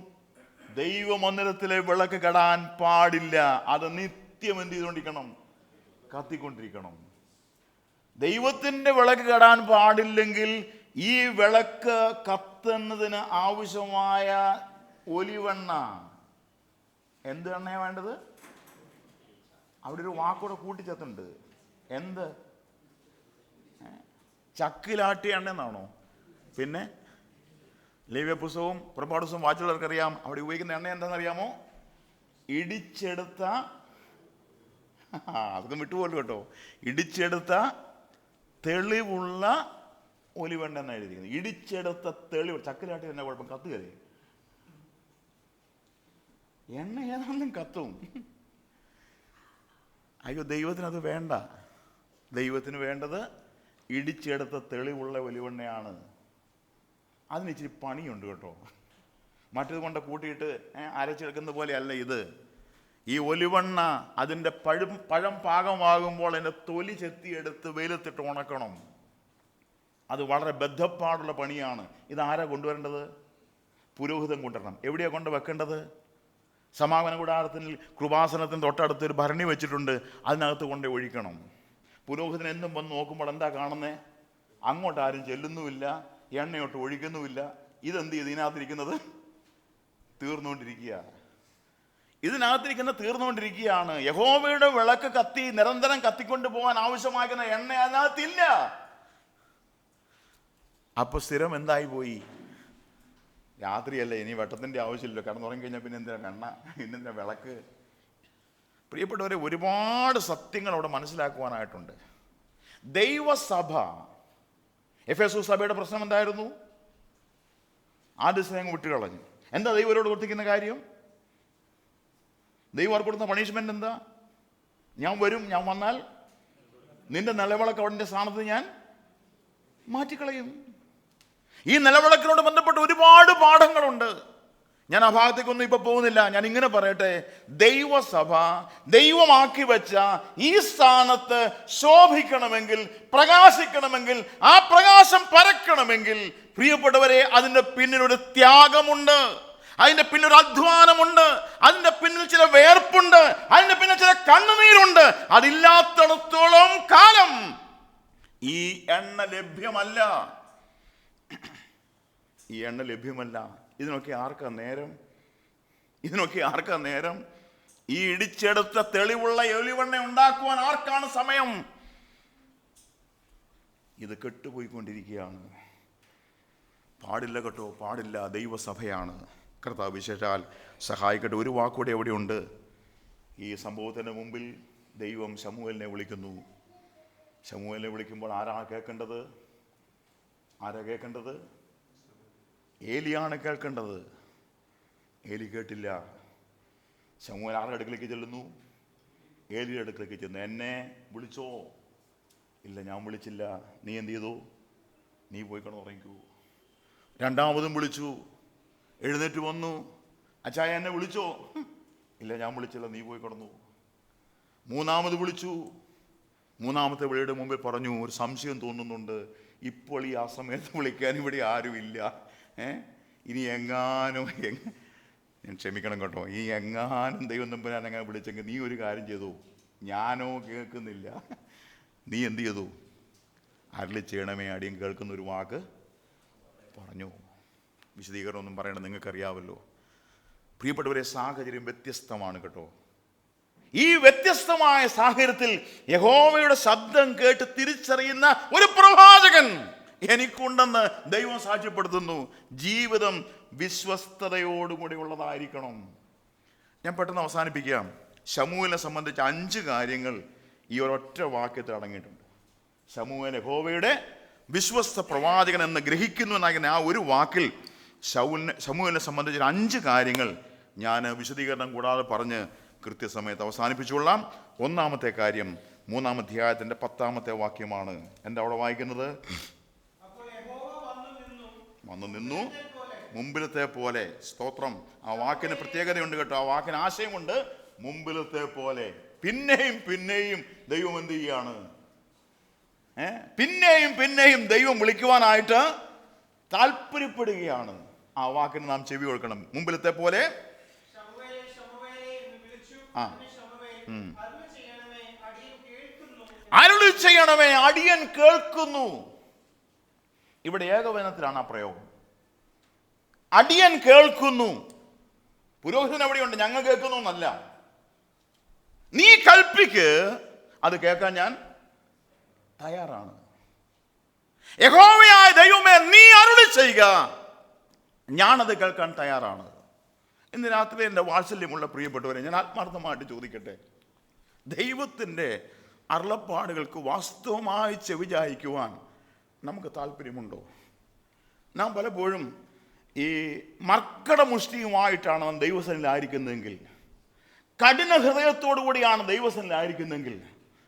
ദൈവമന്ദിരത്തിലെ വിളക്ക് കെടാൻ പാടില്ല. അത് നിത്യം എന്ത് ചെയ്തുകൊണ്ടിരിക്കണം? കത്തിക്കൊണ്ടിരിക്കണം. ദൈവത്തിന്റെ വിളക്ക് കെടാൻ പാടില്ലെങ്കിൽ ഈ വിളക്ക് കത്തുന്നതിന് ആവശ്യമായ ഒലിവെണ്ണ, എന്ത് എണ്ണയാ വേണ്ടത്? അവിടെ ഒരു വാക്കൂടെ കൂട്ടിച്ചേർത്തുണ്ട്. എന്ത്? ചക്കിലാട്ടിയ എണ്ണ എന്നാണോ? പിന്നെ ലേവ്യ പുസ്തകവും പുറപ്പാട് പുസ്തകവും വായിച്ചുള്ളവർക്കറിയാം അവിടെ ഉപയോഗിക്കുന്ന എണ്ണ എന്താണെന്നറിയാമോ? ഇടിച്ചെടുത്ത, അതൊക്കെ വിട്ടുപോലും കേട്ടോ, ഇടിച്ചെടുത്ത തെളിവുള്ള ഒലിവെണ്ണ എന്നാണ് എഴുതിയിരിക്കുന്നത്. ഇടിച്ചെടുത്ത തെളിവ്. ചക്കിലാട്ടി തന്നെ കുഴപ്പം, കത്തുകയല്ലേ? എണ്ണ ഏതാണെങ്കിലും കത്തും. അയ്യോ, ദൈവത്തിനത് വേണ്ട. ദൈവത്തിന് വേണ്ടത് ഇടിച്ചെടുത്ത തെളിവുള്ള ഒലിവെണ്ണയാണ്. അതിന് ഇച്ചിരി പണിയുണ്ട് കേട്ടോ. മറ്റേത് കൊണ്ട് കൂട്ടിയിട്ട് അരച്ചെടുക്കുന്ന പോലെയല്ല ഇത്. ഈ ഒലിവെണ്ണ അതിൻ്റെ പഴം പാകമാകുമ്പോൾ അതിൻ്റെ തൊലി ചെത്തിയെടുത്ത് വെയിലത്തിട്ട് ഉണക്കണം. അത് വളരെ ബദ്ധപ്പാടുള്ള പണിയാണ്. ഇതാരാ കൊണ്ടുവരേണ്ടത്? പുരോഹിതൻ കൊണ്ടുവരണം. എവിടെയാണ് കൊണ്ട് വെക്കേണ്ടത്? സമാഗമന കൂടാരത്തിൽ കൃപാസനത്തിന് തൊട്ടടുത്ത് ഒരു ഭരണി വെച്ചിട്ടുണ്ട്, അതിനകത്ത് കൊണ്ട് ഒഴിക്കണം. പുരോഹിതൻ എന്നും വന്ന് നോക്കുമ്പോൾ എന്താ കാണുന്നത്? അങ്ങോട്ട് ആരും ചെല്ലുന്നുമില്ല, എണ്ണയോട്ട് ഒഴിക്കുന്നുമില്ല. ഇതെന്ത് ചെയ്ത് ഇതിനകത്തിരിക്കുന്നത്? തീർന്നുകൊണ്ടിരിക്കുക. തീർന്നുകൊണ്ടിരിക്കുകയാണ്. യഹോവയുടെ വിളക്ക് കത്തി നിരന്തരം കത്തിക്കൊണ്ട് പോകാൻ ആവശ്യമാക്കുന്ന എണ്ണ അതിനകത്തില്ല. അപ്പൊ സ്ഥിരം എന്തായി പോയി? രാത്രിയല്ലേ, ഇനി വെട്ടത്തിന്റെ ആവശ്യമില്ലല്ലോ. കിടന്നുറങ്ങി കഴിഞ്ഞാൽ പിന്നെ എന്തിനാ എണ്ണ, പിന്നെന്തിനാ വിളക്ക്? പ്രിയപ്പെട്ടവരെ, ഒരുപാട് സത്യങ്ങൾ അവിടെ മനസ്സിലാക്കുവാനായിട്ടുണ്ട്. ദൈവസഭ, എഫേസു സഭയുടെ പ്രശ്നം എന്തായിരുന്നു? ആദ്യ സ്നേഹം വിട്ടുകളഞ്ഞു. എന്താ ദൈവം അവരോട് കൊടുത്തിരിക്കുന്ന കാര്യം? ദൈവം അവർക്ക് കൊടുത്ത പണിഷ്മെന്റ് എന്താ? ഞാൻ വന്നാൽ നിന്റെ നിലവിളക്ക് അവന്റെ സ്ഥാനത്ത് ഞാൻ മാറ്റിക്കളയും. ഈ നിലവിളക്കിനോട് ബന്ധപ്പെട്ട് ഒരുപാട് പാഠങ്ങളുണ്ട്. ഞാൻ ആ ഭാഗത്തേക്കൊന്നും ഇപ്പൊ പോകുന്നില്ല. ഞാൻ ഇങ്ങനെ പറയട്ടെ, ദൈവസഭ ദൈവമാക്കി വെച്ച ഈ സ്ഥാനത്ത് ശോഭിക്കണമെങ്കിൽ, പ്രകാശിക്കണമെങ്കിൽ, ആ പ്രകാശം പരക്കണമെങ്കിൽ, പ്രിയപ്പെട്ടവരെ, അതിന്റെ പിന്നിലൊരു ത്യാഗമുണ്ട്, അതിന്റെ പിന്നിലൊരു അധ്വാനമുണ്ട്, അതിന്റെ പിന്നിൽ ചില വേർപ്പുണ്ട്, അതിന്റെ പിന്നിൽ ചില കണ്ണുനീരുണ്ട്. അതില്ലാത്തിടത്തോളം കാലം ഈ എണ്ണ ലഭ്യമല്ല. ഇതിനൊക്കെ ആർക്കാ നേരം? ഈ ഇടിച്ചെടുത്ത തെളിവുള്ള ഒലിവെണ്ണ ഉണ്ടാക്കുവാൻ ആർക്കാണ് സമയം? ഇത് കെട്ടുപോയിക്കൊണ്ടിരിക്കുകയാണ്. പാടില്ല കേട്ടോ, പാടില്ല. ദൈവസഭയാണ്. കർത്താവ് വിശേഷാൽ സഹായിക്കട്ടെ. ഒരു വാക്കൂടെ എവിടെയുണ്ട്? ഈ സംഭവത്തിന് മുമ്പിൽ ദൈവം ശമൂവേലിനെ വിളിക്കുന്നു. ശമൂവേലിനെ വിളിക്കുമ്പോൾ ആരാ കേൾക്കേണ്ടത്? ഏലിയാണ് കേൾക്കേണ്ടത്. ഏലി കേട്ടില്ല. ശമൂവേൽ ആരുടെ അടുക്കലേക്ക് ചെല്ലുന്നു? ഏലിയുടെ അടുക്കലേക്ക് ചെന്നു. എന്നെ വിളിച്ചോ? ഇല്ല, ഞാൻ വിളിച്ചില്ല. നീ എന്ത് ചെയ്തു? നീ പോയി കിടന്നുറങ്ങിക്കൂ. രണ്ടാമതും വിളിച്ചു, എഴുന്നേറ്റ് വന്നു. അച്ചായ എന്നെ വിളിച്ചോ? ഇല്ല, ഞാൻ വിളിച്ചില്ല, നീ പോയി കിടന്നു. മൂന്നാമത് വിളിച്ചു. മൂന്നാമത്തെ വിളിയുടെ മുമ്പിൽ പറഞ്ഞു, ഒരു സംശയം തോന്നുന്നുണ്ട്, ഇപ്പോൾ ഈ ആ സമയത്ത് വിളിക്കാൻ ഇവിടെ ആരുമില്ല. ഇനി എങ്ങാനും ഞാൻ ക്ഷമിക്കണം കേട്ടോ, ഈ എങ്ങാനും ദൈവം തമ്പുരാൻ അങ്ങനെ വിളിച്ചെങ്കിൽ നീ ഒരു കാര്യം ചെയ്തു, ഞാനോ കേൾക്കുന്നില്ല, നീ എന്ത് ചെയ്തു? അരുളി ചെയ്യണമേ അടിയൻ കേൾക്കുന്ന ഒരു വാക്ക് പറഞ്ഞു. വിശദീകരണം ഒന്നും പറയണം, നിങ്ങൾക്കറിയാമല്ലോ. പ്രിയപ്പെട്ടവരെ, സാഹചര്യം വ്യത്യസ്തമാണ് കേട്ടോ. ഈ വ്യത്യസ്തമായ സാഹചര്യത്തിൽ യഹോവയുടെ ശബ്ദം കേട്ട് തിരിച്ചറിയുന്ന ഒരു പ്രവാചകൻ എനിക്കുണ്ടെന്ന് ദൈവം സാക്ഷ്യപ്പെടുത്തുന്നു. ജീവിതം വിശ്വസ്തയോടുകൂടി ഉള്ളതായിരിക്കണം. ഞാൻ പെട്ടെന്ന് അവസാനിപ്പിക്കാം. ശമൂവേലിനെ സംബന്ധിച്ച് 5 കാര്യങ്ങൾ ഈ ഒരൊറ്റ വാക്യത്തിൽ അടങ്ങിയിട്ടുണ്ട്. ശമൂവേൽ യഹോവയുടെ വിശ്വസ്ത പ്രവാചകൻ എന്ന് ഗ്രഹിക്കുന്നു എന്നാകുന്ന ആ ഒരു വാക്കിൽ ശമൂവേലിനെ സംബന്ധിച്ച് 5 കാര്യങ്ങൾ ഞാൻ വിശദീകരണം കൂടാതെ പറഞ്ഞ് കൃത്യസമയത്ത് അവസാനിപ്പിച്ചുകൊള്ളാം. ഒന്നാമത്തെ കാര്യം 3-ാം അധ്യായത്തിന്റെ 10-ാമത്തെ വാക്യമാണ്. എന്താ അവിടെ വായിക്കുന്നത്? വന്നു നിന്നു മുമ്പിലത്തെ പോലെ. സ്തോത്രം. ആ വാക്കിന് പ്രത്യേകതയുണ്ട് കേട്ടോ, ആ വാക്കിന് ആശയമുണ്ട്. മുമ്പിലത്തെ പോലെ. പിന്നെയും പിന്നെയും ദൈവം എന്ത് ചെയ്യാണ്? പിന്നെയും ദൈവം വിളിക്കുവാനായിട്ട് താല്പര്യപ്പെടുകയാണ്. ആ വാക്കിന് നാം ചെവി കൊടുക്കണം. മുമ്പിലത്തെ പോലെ. അരുളി ചെയ്യണമേ അടിയൻ കേൾക്കുന്നു. ഇവിടെ ഏകവചനത്തിലാണ് ആ പ്രയോഗം. അടിയൻ കേൾക്കുന്നു. പുരോഹിതൻ എവിടെയുണ്ട്? ഞങ്ങൾ കേൾക്കുന്നു എന്നല്ല, നീ കൽപ്പിക്ക്, അത് കേൾക്കാൻ ഞാൻ തയ്യാറാണ്. യഹോവയായ ദൈവമേ, നീ അരുളി ചെയ്യുക, ഞാനത് കേൾക്കാൻ തയ്യാറാണ്. ഇന്ന് രാത്രി എൻ്റെ വാത്സല്യമുള്ള പ്രിയപ്പെട്ടവരെ, ഞാൻ ആത്മാർത്ഥമായിട്ട് ചോദിക്കട്ടെ, ദൈവത്തിൻ്റെ അരുളപ്പാടുകൾക്ക് വാസ്തവമായി ചെവിചായിക്കുവാൻ നമുക്ക് താല്പര്യമുണ്ടോ? നാം പലപ്പോഴും ഈ മർക്കടമുഷ്ടിയുമായിട്ടാണ് നാം ദൈവസന്നിധിയിലായിരിക്കുന്നതെങ്കിൽ കഠിന ഹൃദയത്തോടു കൂടിയാണ് ദൈവസന്നിധിയിലായിരിക്കുന്നെങ്കിൽ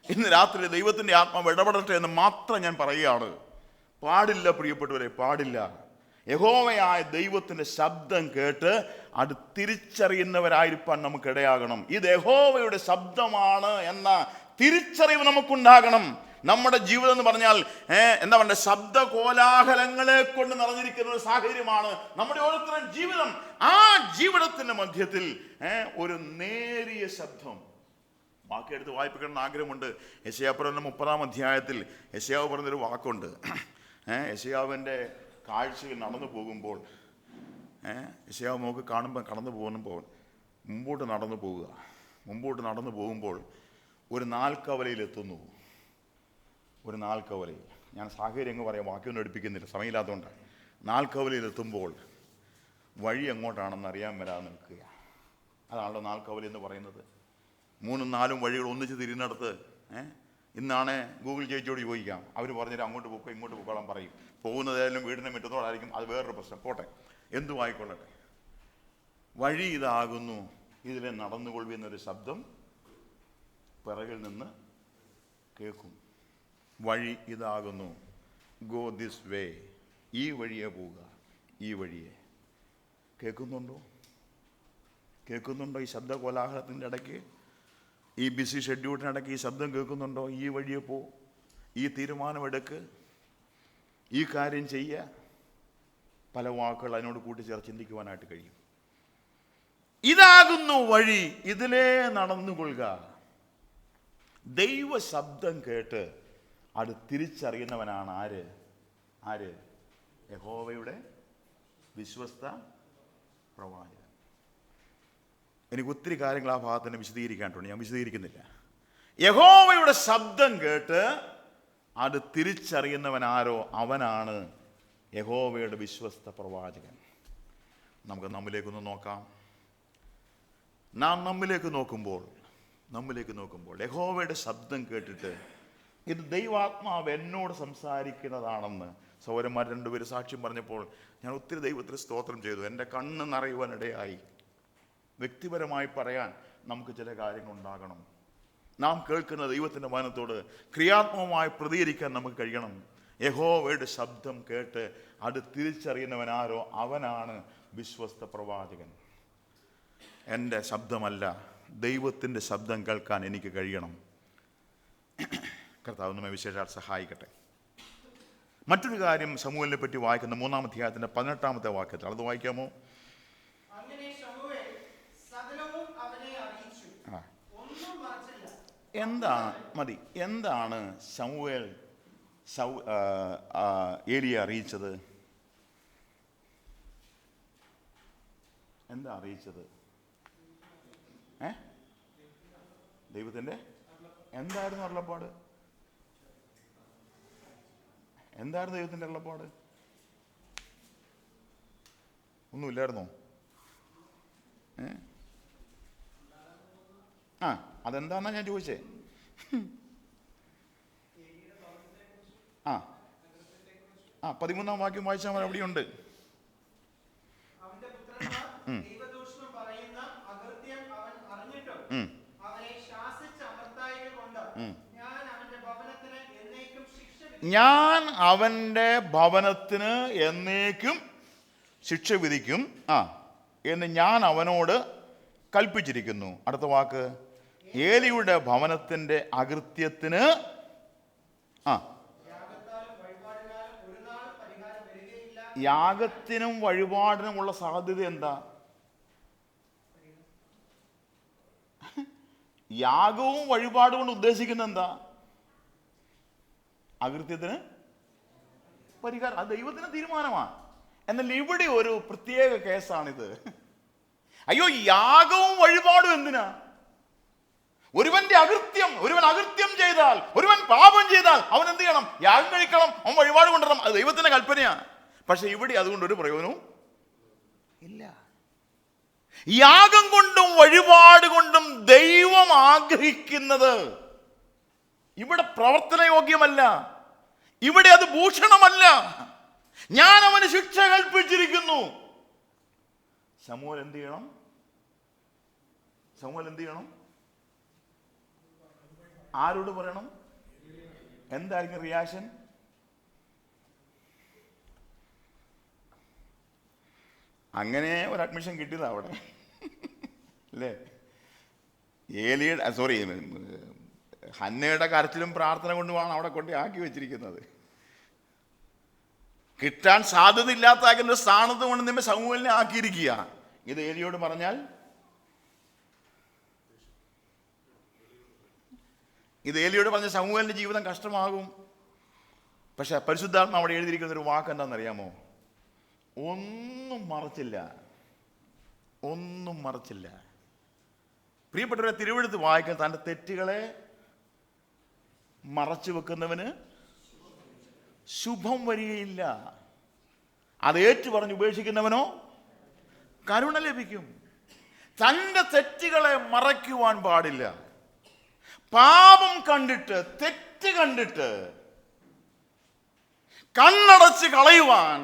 ഇന്ന് രാത്രി ദൈവത്തിൻ്റെ ആത്മാവ് ഇടപെടട്ടെ എന്ന് മാത്രം ഞാൻ പറയുകയാണ്. പാടില്ല പ്രിയപ്പെട്ടവരെ, പാടില്ല. യഹോവയായ ദൈവത്തിൻ്റെ ശബ്ദം കേട്ട് അത് തിരിച്ചറിയുന്നവരായിരിക്കാൻ നമുക്കിടയാകണം. ഇത് യഹോവയുടെ ശബ്ദമാണ് എന്ന തിരിച്ചറിവ് നമുക്കുണ്ടാകണം. നമ്മുടെ ജീവിതം എന്ന് പറഞ്ഞാൽ എന്താ പറയുക, ശബ്ദ കോലാഹലങ്ങളെ കൊണ്ട് നിറഞ്ഞിരിക്കുന്ന ഒരു സാഹചര്യമാണ് നമ്മുടെ ഓരോരുത്തരും ജീവിതം. ആ ജീവിതത്തിന്റെ മധ്യത്തിൽ ഒരു നേരിയ ശബ്ദം വാക്കെടുത്ത് വായിപ്പിക്കണം ആഗ്രഹമുണ്ട്. യെശയ്യാപ്രവചനം 30-ാം അധ്യായത്തിൽ യെശയ്യാവ് പറഞ്ഞൊരു വാക്കുണ്ട്. യെശയ്യാവിൻ്റെ കാഴ്ചയിൽ നടന്നു പോകുമ്പോൾ യെശയ്യാവ് നമുക്ക് കാണുമ്പോൾ കടന്നു പോകുമ്പോൾ മുമ്പോട്ട് നടന്നു പോകുമ്പോൾ ഒരു നാൽക്കവലയിലെത്തുന്നു. ഒരു നാൽക്കവലയിൽ, ഞാൻ സാഹചര്യം അങ്ങ് പറയാം, വാക്യമൊന്നും എടുപ്പിക്കുന്നില്ല, സമയമില്ലാത്തതുകൊണ്ട്. നാൽക്കവലയിലെത്തുമ്പോൾ വഴി എങ്ങോട്ടാണെന്ന് അറിയാൻ വരാതെ നിൽക്കുക. അതാണല്ലോ നാൽക്കവല എന്ന് പറയുന്നത്. 3-4 വഴികൾ ഒന്നിച്ച് തിരിഞ്ഞെടുത്ത് ഇന്നാണ് ഗൂഗിൾ ചേച്ചിയോട് ചോദിക്കാം, അവർ പറഞ്ഞിട്ട് അങ്ങോട്ട് പോക്കോ ഇങ്ങോട്ട് പോക്കോളാൻ പറയും. പോകുന്നതായാലും വീടിനെ മുറ്റത്തോടായിരിക്കും, അത് വേറൊരു പ്രശ്നം. പോട്ടെ, എന്തും ആയിക്കൊള്ളട്ടെ. വഴി ഇതാകുന്നു, ഇതിലെ നടന്നുകൊള്ളുന്നൊരു ശബ്ദം പിറകിൽ നിന്ന് കേൾക്കും. വഴി ഇതാകുന്നു, ഗോ ദിസ് വേ, ഈ വഴിയെ പോവുക, ഈ വഴിയെ. കേൾക്കുന്നുണ്ടോ? ഈ ശബ്ദ കോലാഹലത്തിൻ്റെ ഇടയ്ക്ക്, ഈ ബിസി ഷെഡ്യൂളിനിടയ്ക്ക് ഈ ശബ്ദം കേൾക്കുന്നുണ്ടോ? ഈ വഴിയെ പോ, ഈ തീരുമാനമെടുക്ക്, ഈ കാര്യം ചെയ്യുക. പല വാക്കുകൾ അതിനോട് കൂട്ടിച്ചേർത്ത് ചിന്തിക്കുവാനായിട്ട് കഴിയും. ഇതാകുന്നു വഴി, ഇതിലേ നടന്നുകൊള്ളുക. ദൈവ ശബ്ദം കേട്ട് അത് തിരിച്ചറിയുന്നവനാണ് ആര്? യഹോവയുടെ വിശ്വസ്ത പ്രവാചകൻ. എനിക്ക് ഒത്തിരി കാര്യങ്ങൾ ആ ഭാഗത്തിന് വിശദീകരിക്കാനുണ്ട്, ഞാൻ വിശദീകരിക്കുന്നില്ല. യഹോവയുടെ ശബ്ദം കേട്ട് അത് തിരിച്ചറിയുന്നവനാരോ അവനാണ് യഹോവയുടെ വിശ്വസ്ത പ്രവാചകൻ. നമുക്ക് നമ്മിലേക്കൊന്ന് നോക്കാം. നാം നമ്മിലേക്ക് നോക്കുമ്പോൾ യഹോവയുടെ ശബ്ദം കേട്ടിട്ട് ഇത് ദൈവാത്മാവ് എന്നോട് സംസാരിക്കുന്നതാണെന്ന് സഹോദരന്മാർ 2 പേര് സാക്ഷ്യം പറഞ്ഞപ്പോൾ ഞാൻ ഒത്തിരി ദൈവത്തിന് സ്തോത്രം ചെയ്തു. എൻ്റെ കണ്ണ് നിറയുവാനിടയായി. വ്യക്തിപരമായി പറയാൻ നമുക്ക് ചില കാര്യങ്ങളുണ്ടാകണം. നാം കേൾക്കുന്ന ദൈവത്തിൻ്റെ വചനത്തോട് ക്രിയാത്മകമായി പ്രതികരിക്കാൻ നമുക്ക് കഴിയണം. യഹോവയുടെ ശബ്ദം കേട്ട് അത് തിരിച്ചറിയുന്നവനാരോ അവനാണ് വിശ്വസ്ത പ്രവാചകൻ. എൻ്റെ ശബ്ദമല്ല, ദൈവത്തിൻ്റെ ശബ്ദം കേൾക്കാൻ എനിക്ക് കഴിയണം. കർത്താവ് നമ്മെ വിശേഷാൽ സഹായിക്കട്ടെ. മറ്റൊരു കാര്യം ശമൂവേലിനെ പറ്റി വായിക്കുന്ന 3-ാം അധ്യായത്തിൻ്റെ 18-ാമത്തെ വാക്യത്തിൽ, അത് വായിക്കാമോ? എന്താണ് ശമൂവേൽ ഏലിയെ അറിയിച്ചത്? എന്താ അറിയിച്ചത്? ദൈവത്തിൻ്റെ എന്തായിരുന്നു അരുളപ്പാട്? എന്തായിരുന്നു ദൈവത്തിൻ്റെ അരുളപ്പാട്? ഒന്നുമില്ലായിരുന്നോ? അതെന്താന്നാ ഞാൻ ചോദിച്ചേ. 13-ാം വാക്യം വായിച്ചാൽ അവിടെയുണ്ട്. ഞാൻ അവൻ്റെ ഭവനത്തിന് എന്നേക്കും ശിക്ഷ വിധിക്കും എന്ന് ഞാൻ അവനോട് കൽപ്പിച്ചിരിക്കുന്നു. അടുത്ത വാക്ക്, ഏലിയുടെ ഭവനത്തിൻ്റെ അകൃത്യത്തിന് യാഗത്തിനും വഴിപാടിനുമുള്ള സാധ്യത എന്താ? യാഗവും വഴിപാടും കൊണ്ട് ഉദ്ദേശിക്കുന്നത് എന്താ? അകൃത്യത്തിന് പരിഹാരം. അത് ദൈവത്തിന് തീരുമാനമാണ്. എന്നാൽ ഇവിടെ ഒരു പ്രത്യേക കേസാണിത്. അയ്യോ, യാഗവും വഴിപാടും എന്തിനാ? ഒരുവൻ അകൃത്യം ചെയ്താൽ, ഒരുവൻ പാപം ചെയ്താൽ അവൻ എന്ത് ചെയ്യണം? യാഗം കഴിക്കണം, അവൻ വഴിപാട് കൊണ്ടുവരണം. അത് ദൈവത്തിന്റെ കൽപ്പനയാണ്. പക്ഷെ ഇവിടെ അതുകൊണ്ടൊരു പ്രയോജനവും ഇല്ല. യാഗം കൊണ്ടും വഴിപാട് കൊണ്ടും ദൈവം ആഗ്രഹിക്കുന്നത് ഇവിടെ പ്രവർത്തനയോഗ്യമല്ല, ഇവിടെ അത് ഭൂഷണമല്ല. ഞാൻ അവന് ശിക്ഷ കൽപ്പിച്ചിരിക്കുന്നു. ശമൂവേൽ എന്ത് ചെയ്യണം? ശമൂവേൽ എന്ത് ചെയ്യണം? ആരോട് പറയണം? എന്തായിരിക്കും റിയാക്ഷൻ? അങ്ങനെ ഒരു അഡ്മിഷൻ കിട്ടിയതാ അവിടെ അല്ലേ? ഹന്നയുടെ കരച്ചിലും പ്രാർത്ഥന കൊണ്ടുമാണ് അവിടെ കൊണ്ട് ആക്കി വെച്ചിരിക്കുന്നത്. കിട്ടാൻ സാധ്യതയില്ലാത്ത സ്ഥാനത്ത് കൊണ്ട് നിന്നെ ശമൂവേലിനെ ആക്കിയിരിക്കുക. ഇത് ഏലിയോട് പറഞ്ഞാൽ, ശമൂവേലിന്റെ ജീവിതം കഷ്ടമാകും. പക്ഷെ പരിശുദ്ധാത്മ അവിടെ എഴുതിയിരിക്കുന്ന ഒരു വാക്ക് എന്താണെന്നറിയാമോ? ഒന്നും മറച്ചില്ല. പ്രിയപ്പെട്ടവരെ, തിരുവെഴുത്ത് വായിക്കാൻ തൻ്റെ തെറ്റുകളെ മറച്ചു വെക്കുന്നവന് ശുഭം വരികയില്ല. അത് ഏറ്റു പറഞ്ഞ് ഉപേക്ഷിക്കുന്നവനോ കരുണ ലഭിക്കും. തൻ്റെ തെറ്റുകളെ മറയ്ക്കുവാൻ പാടില്ല. പാപം കണ്ടിട്ട്, തെറ്റ് കണ്ടിട്ട് കണ്ണടച്ച് കളയുവാൻ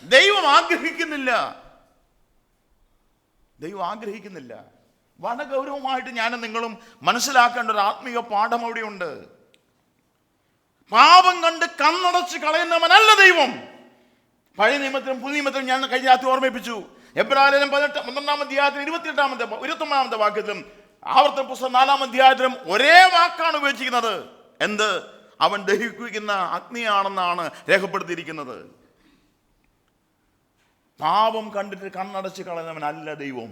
ദൈവം ആഗ്രഹിക്കുന്നില്ല. വളരെ ഗൗരവമായിട്ട് ഞാനും നിങ്ങളും മനസ്സിലാക്കേണ്ട ഒരു ആത്മീയ പാഠം അവിടെയുണ്ട്. പാപം കണ്ട് കണ്ണടച്ച് കളയുന്നവനല്ല ദൈവം. പഴയ നിയമത്തിലും പുതിയ നിയമത്തിലും ഞാൻ കഴിഞ്ഞ രാത്രി ഓർമ്മിപ്പിച്ചു. എബ്രായരും 12-ാം അധ്യായത്തിലും 29-ാമത്തെ വാക്യത്തിലും ആവർത്തന പുസ്തകം 4-ാം അധ്യായത്തിലും ഒരേ വാക്കാണ് ഉപയോഗിച്ചിരിക്കുന്നത്. എന്ത്? അവൻ ദഹിപ്പിക്കുന്ന അഗ്നിയാണെന്നാണ് രേഖപ്പെടുത്തിയിരിക്കുന്നത്. പാപം കണ്ടിട്ട് കണ്ണടച്ച് കളയുന്നവനല്ല ദൈവം.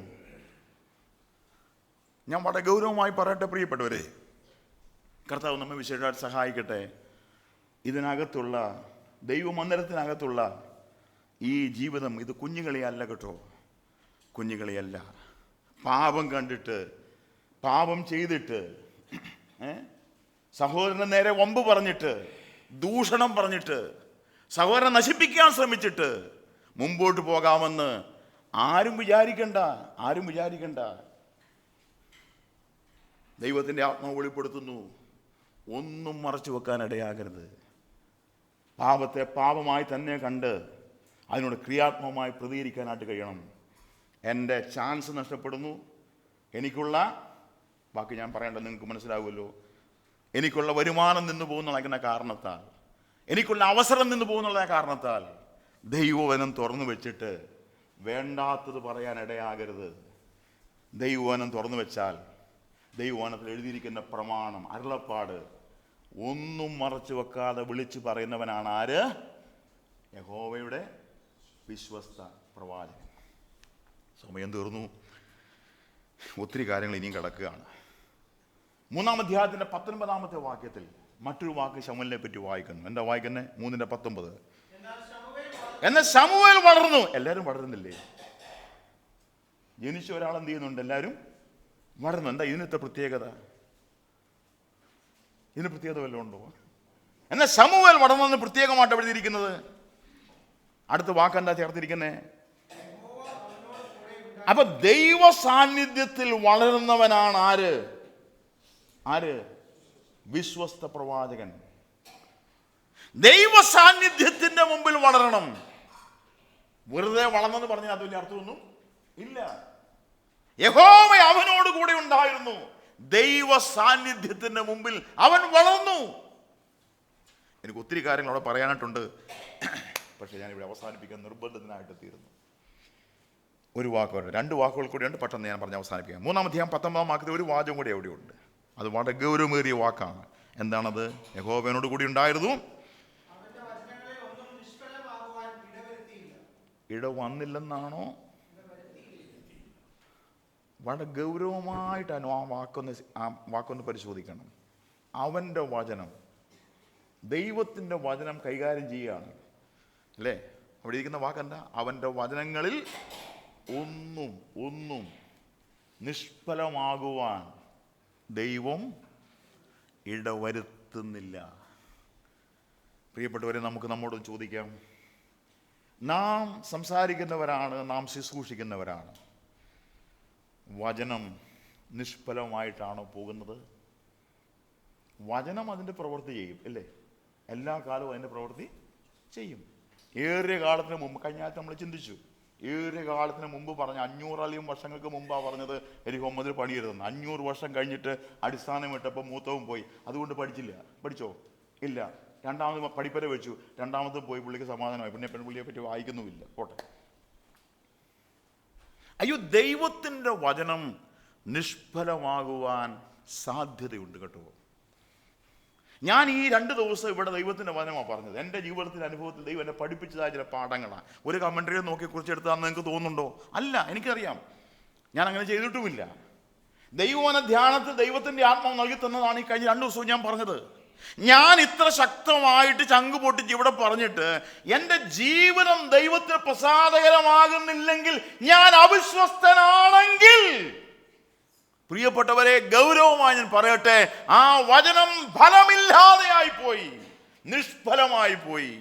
ഞാൻ വളരെ ഗൗരവമായി പറയട്ടെ പ്രിയപ്പെട്ടവരെ, കർത്താവ് നമ്മെ വിശേഷമായിട്ട് സഹായിക്കട്ടെ. ഇതിനകത്തുള്ള ദൈവമന്ദിരത്തിനകത്തുള്ള ഈ ജീവിതം ഇത് കുഞ്ഞുകളിയല്ല കേട്ടോ, കുഞ്ഞുകളിയല്ല. പാപം കണ്ടിട്ട്, പാപം ചെയ്തിട്ട്, സഹോദരന് നേരെ വമ്പ് പറഞ്ഞിട്ട്, ദൂഷണം പറഞ്ഞിട്ട്, സഹോദരനെ നശിപ്പിക്കാൻ ശ്രമിച്ചിട്ട് മുമ്പോട്ട് പോകാമെന്ന് ആരും വിചാരിക്കണ്ട. ദൈവത്തിൻ്റെ ആത്മാവ് വെളിപ്പെടുത്തുന്നു, ഒന്നും മറച്ചു വെക്കാൻ ഇടയാകരുത്. പാപത്തെ പാപമായി തന്നെ കണ്ട് അതിനോട് ക്രിയാത്മകമായി പ്രതികരിക്കാനായിട്ട് കഴിയണം. എൻ്റെ ചാൻസ് നഷ്ടപ്പെടുന്നു, എനിക്കുള്ള ബാക്കി ഞാൻ പറയേണ്ടത് നിങ്ങൾക്ക് മനസ്സിലാവുമല്ലോ. എനിക്കുള്ള വരുമാനം നിന്ന് പോകുന്നുള്ള കാരണത്താൽ, എനിക്കുള്ള അവസരം നിന്ന് പോകുന്നുള്ള കാരണത്താൽ ദൈവവചനം തുറന്നു വെച്ചിട്ട് വേണ്ടാത്തത് പറയാൻ ഇടയാകരുത്. ദൈവവചനം തുറന്നു വെച്ചാൽ ദൈവവചനത്തിൽ എഴുതിയിരിക്കുന്ന പ്രമാണം, അരുളപ്പാട് ഒന്നും മറച്ചു വെക്കാതെ വിളിച്ചു പറയുന്നവനാണ് ആര്? യഹോവയുടെ വിശ്വസ്ത പ്രവാചകൻ. സമയം തീർന്നു, ഒത്തിരി കാര്യങ്ങൾ ഇനിയും കിടക്കുകയാണ്. 3-ാം അധ്യായത്തിൻ്റെ 19-ാമത്തെ വാക്യത്തിൽ മറ്റൊരു വാക്ക് ശമൂവേലിനെ പറ്റി വായിക്കുന്നു. എന്താ വായിക്കുന്നത്? 3:19. എന്നാൽ ശമൂവേൽ വളർന്നു. എല്ലാവരും വളരുന്നില്ലേ? ജനിച്ച ഒരാൾ എന്ത് ചെയ്യുന്നുണ്ട്? എല്ലാവരും വളർന്നു. എന്താ ഇതിനത്തെ പ്രത്യേകത? ഇതിന് പ്രത്യേകത വല്ലതും ഉണ്ടോ? എന്നാൽ ശമൂവേൽ വളർന്നെന്ന് പ്രത്യേകമായിട്ട് എഴുതിയിരിക്കുന്നത്. അടുത്ത വാക്കെന്താ ചേർത്തിരിക്കുന്നേ? അപ്പൊ ദൈവ സാന്നിധ്യത്തിൽ വളരുന്നവനാണ് ആര്? വിശ്വസ്ത പ്രവാചകൻ. ദൈവ സാന്നിധ്യത്തിന്റെ മുമ്പിൽ വളരണം. വെറുതെ വളർന്നെന്ന് പറഞ്ഞാൽ അത് വലിയ അർത്ഥമൊന്നും ഇല്ല. യഹോവ അവനോട് കൂടെ ഉണ്ടായിരുന്നു. ദൈവ സാന്നിധ്യത്തിന്റെ മുമ്പിൽ അവൻ വളർന്നു. എനിക്ക് ഒത്തിരി കാര്യങ്ങൾ അവിടെ പറയാനായിട്ടുണ്ട്, പക്ഷെ ഞാനിവിടെ അവസാനിപ്പിക്കാൻ നിർബന്ധിതനായിട്ട് തീരുന്നു. ഒരു വാക്കുണ്ട്, 2 വാക്കുകൾ കൂടിയുണ്ട്, പെട്ടെന്ന് ഞാൻ പറഞ്ഞ് അവസാനിപ്പിക്കാം. 3-ാം അധ്യായം 19-ാം വാക്യത്തിൽ ഒരു വാചകം കൂടി എവിടെയുണ്ട്. അത് വളരെ ഗൗരവമേറിയ വാക്കാണ്. എന്താണത്? യഹോവയോട് കൂടി ഉണ്ടായിരുന്നു, ഇടവന്നില്ലെന്നാണോ? വളരെ ഗൗരവമായിട്ടാണ് ആ വാക്കൊന്ന് പരിശോധിക്കണം. അവൻ്റെ വചനം, ദൈവത്തിൻ്റെ വചനം കൈകാര്യം ചെയ്യുകയാണ് അല്ലേ? അവിടെ ഇരിക്കുന്ന വാക്കെന്താ? അവൻ്റെ വചനങ്ങളിൽ ഒന്നും നിഷ്ഫലമാകുവാൻ ദൈവം ഇടവരുത്തുന്നില്ല. പ്രിയപ്പെട്ടവരെ, നമുക്ക് നമ്മോടും ചോദിക്കാം, നാം സംസാരിക്കുന്നവരാണ്, നാം ശുശ്രൂഷിക്കുന്നവരാണ്. വചനം നിഷ്ഫലമായിട്ടാണോ പോകുന്നത്? വചനം അതിൻ്റെ പ്രവൃത്തി ചെയ്യും അല്ലേ? എല്ലാ കാലവും അതിൻ്റെ പ്രവൃത്തി ചെയ്യും. ഏറിയ കാലത്തിന് മുമ്പ്, കഴിഞ്ഞ ആഴ്ച നമ്മൾ ചിന്തിച്ചു, ഏറെ കാലത്തിന് മുമ്പ് പറഞ്ഞ 500 വർഷങ്ങൾക്ക് മുമ്പാണ് പറഞ്ഞത് എരിഹോ മുതൽ പണിയരുതെന്ന്. 500 വർഷം കഴിഞ്ഞിട്ട് അടിസ്ഥാനം ഇട്ടപ്പോൾ മൂത്തവും പോയി. അതുകൊണ്ട് പഠിച്ചില്ല. പഠിച്ചോ? ഇല്ല. രണ്ടാമത് പഠിപ്പര വെച്ചു. രണ്ടാമത് പോയി. പുള്ളിക്ക് സമാധാനമായി. പിന്നെ പെൺപുള്ളിയെ പറ്റി വായിക്കുന്നുമില്ല. പോട്ടെ. അയ്യോ, ദൈവത്തിൻ്റെ വചനം നിഷ്ഫലമാകുവാൻ സാധ്യതയുണ്ട് കേട്ടോ. ഞാൻ ഈ 2 ദിവസം ഇവിടെ ദൈവത്തിൻ്റെ വചനമാണ് പറഞ്ഞത്. എൻ്റെ ജീവിതത്തിൻ്റെ അനുഭവത്തിൽ ദൈവം എന്നെ പഠിപ്പിച്ചതായ ചില പാഠങ്ങളാണ്. ഒരു കമൻട്രിയെ നോക്കി കുറിച്ചെടുത്താന്ന് നിങ്ങൾക്ക് തോന്നുന്നുണ്ടോ? അല്ല, എനിക്കറിയാം. ഞാൻ അങ്ങനെ ചെയ്തിട്ടുമില്ല. ദൈവവചന ധ്യാനത്തിൽ ദൈവത്തിൻ്റെ ആത്മാവ് നൽകി തന്നതാണ് ഈ കഴിഞ്ഞ 2 ദിവസവും ഞാൻ പറഞ്ഞത്. ഞാൻ ഇത്ര ശക്തമായിട്ട് ചങ്ക് പൊട്ടിച്ച് ഇവിടെ പറഞ്ഞിട്ട് എൻ്റെ ജീവിതം ദൈവത്തിന് പ്രസാദകരമാകുന്നില്ലെങ്കിൽ, ഞാൻ അവിശ്വസ്തനാണെങ്കിൽ, പ്രിയപ്പെട്ടവരെ, ഗൗരവമായി ഞാൻ പറയട്ടെ, ആ വചനം ഫലമില്ലാതെയായി പോയി, നിഷ്ഫലമായി പോയി.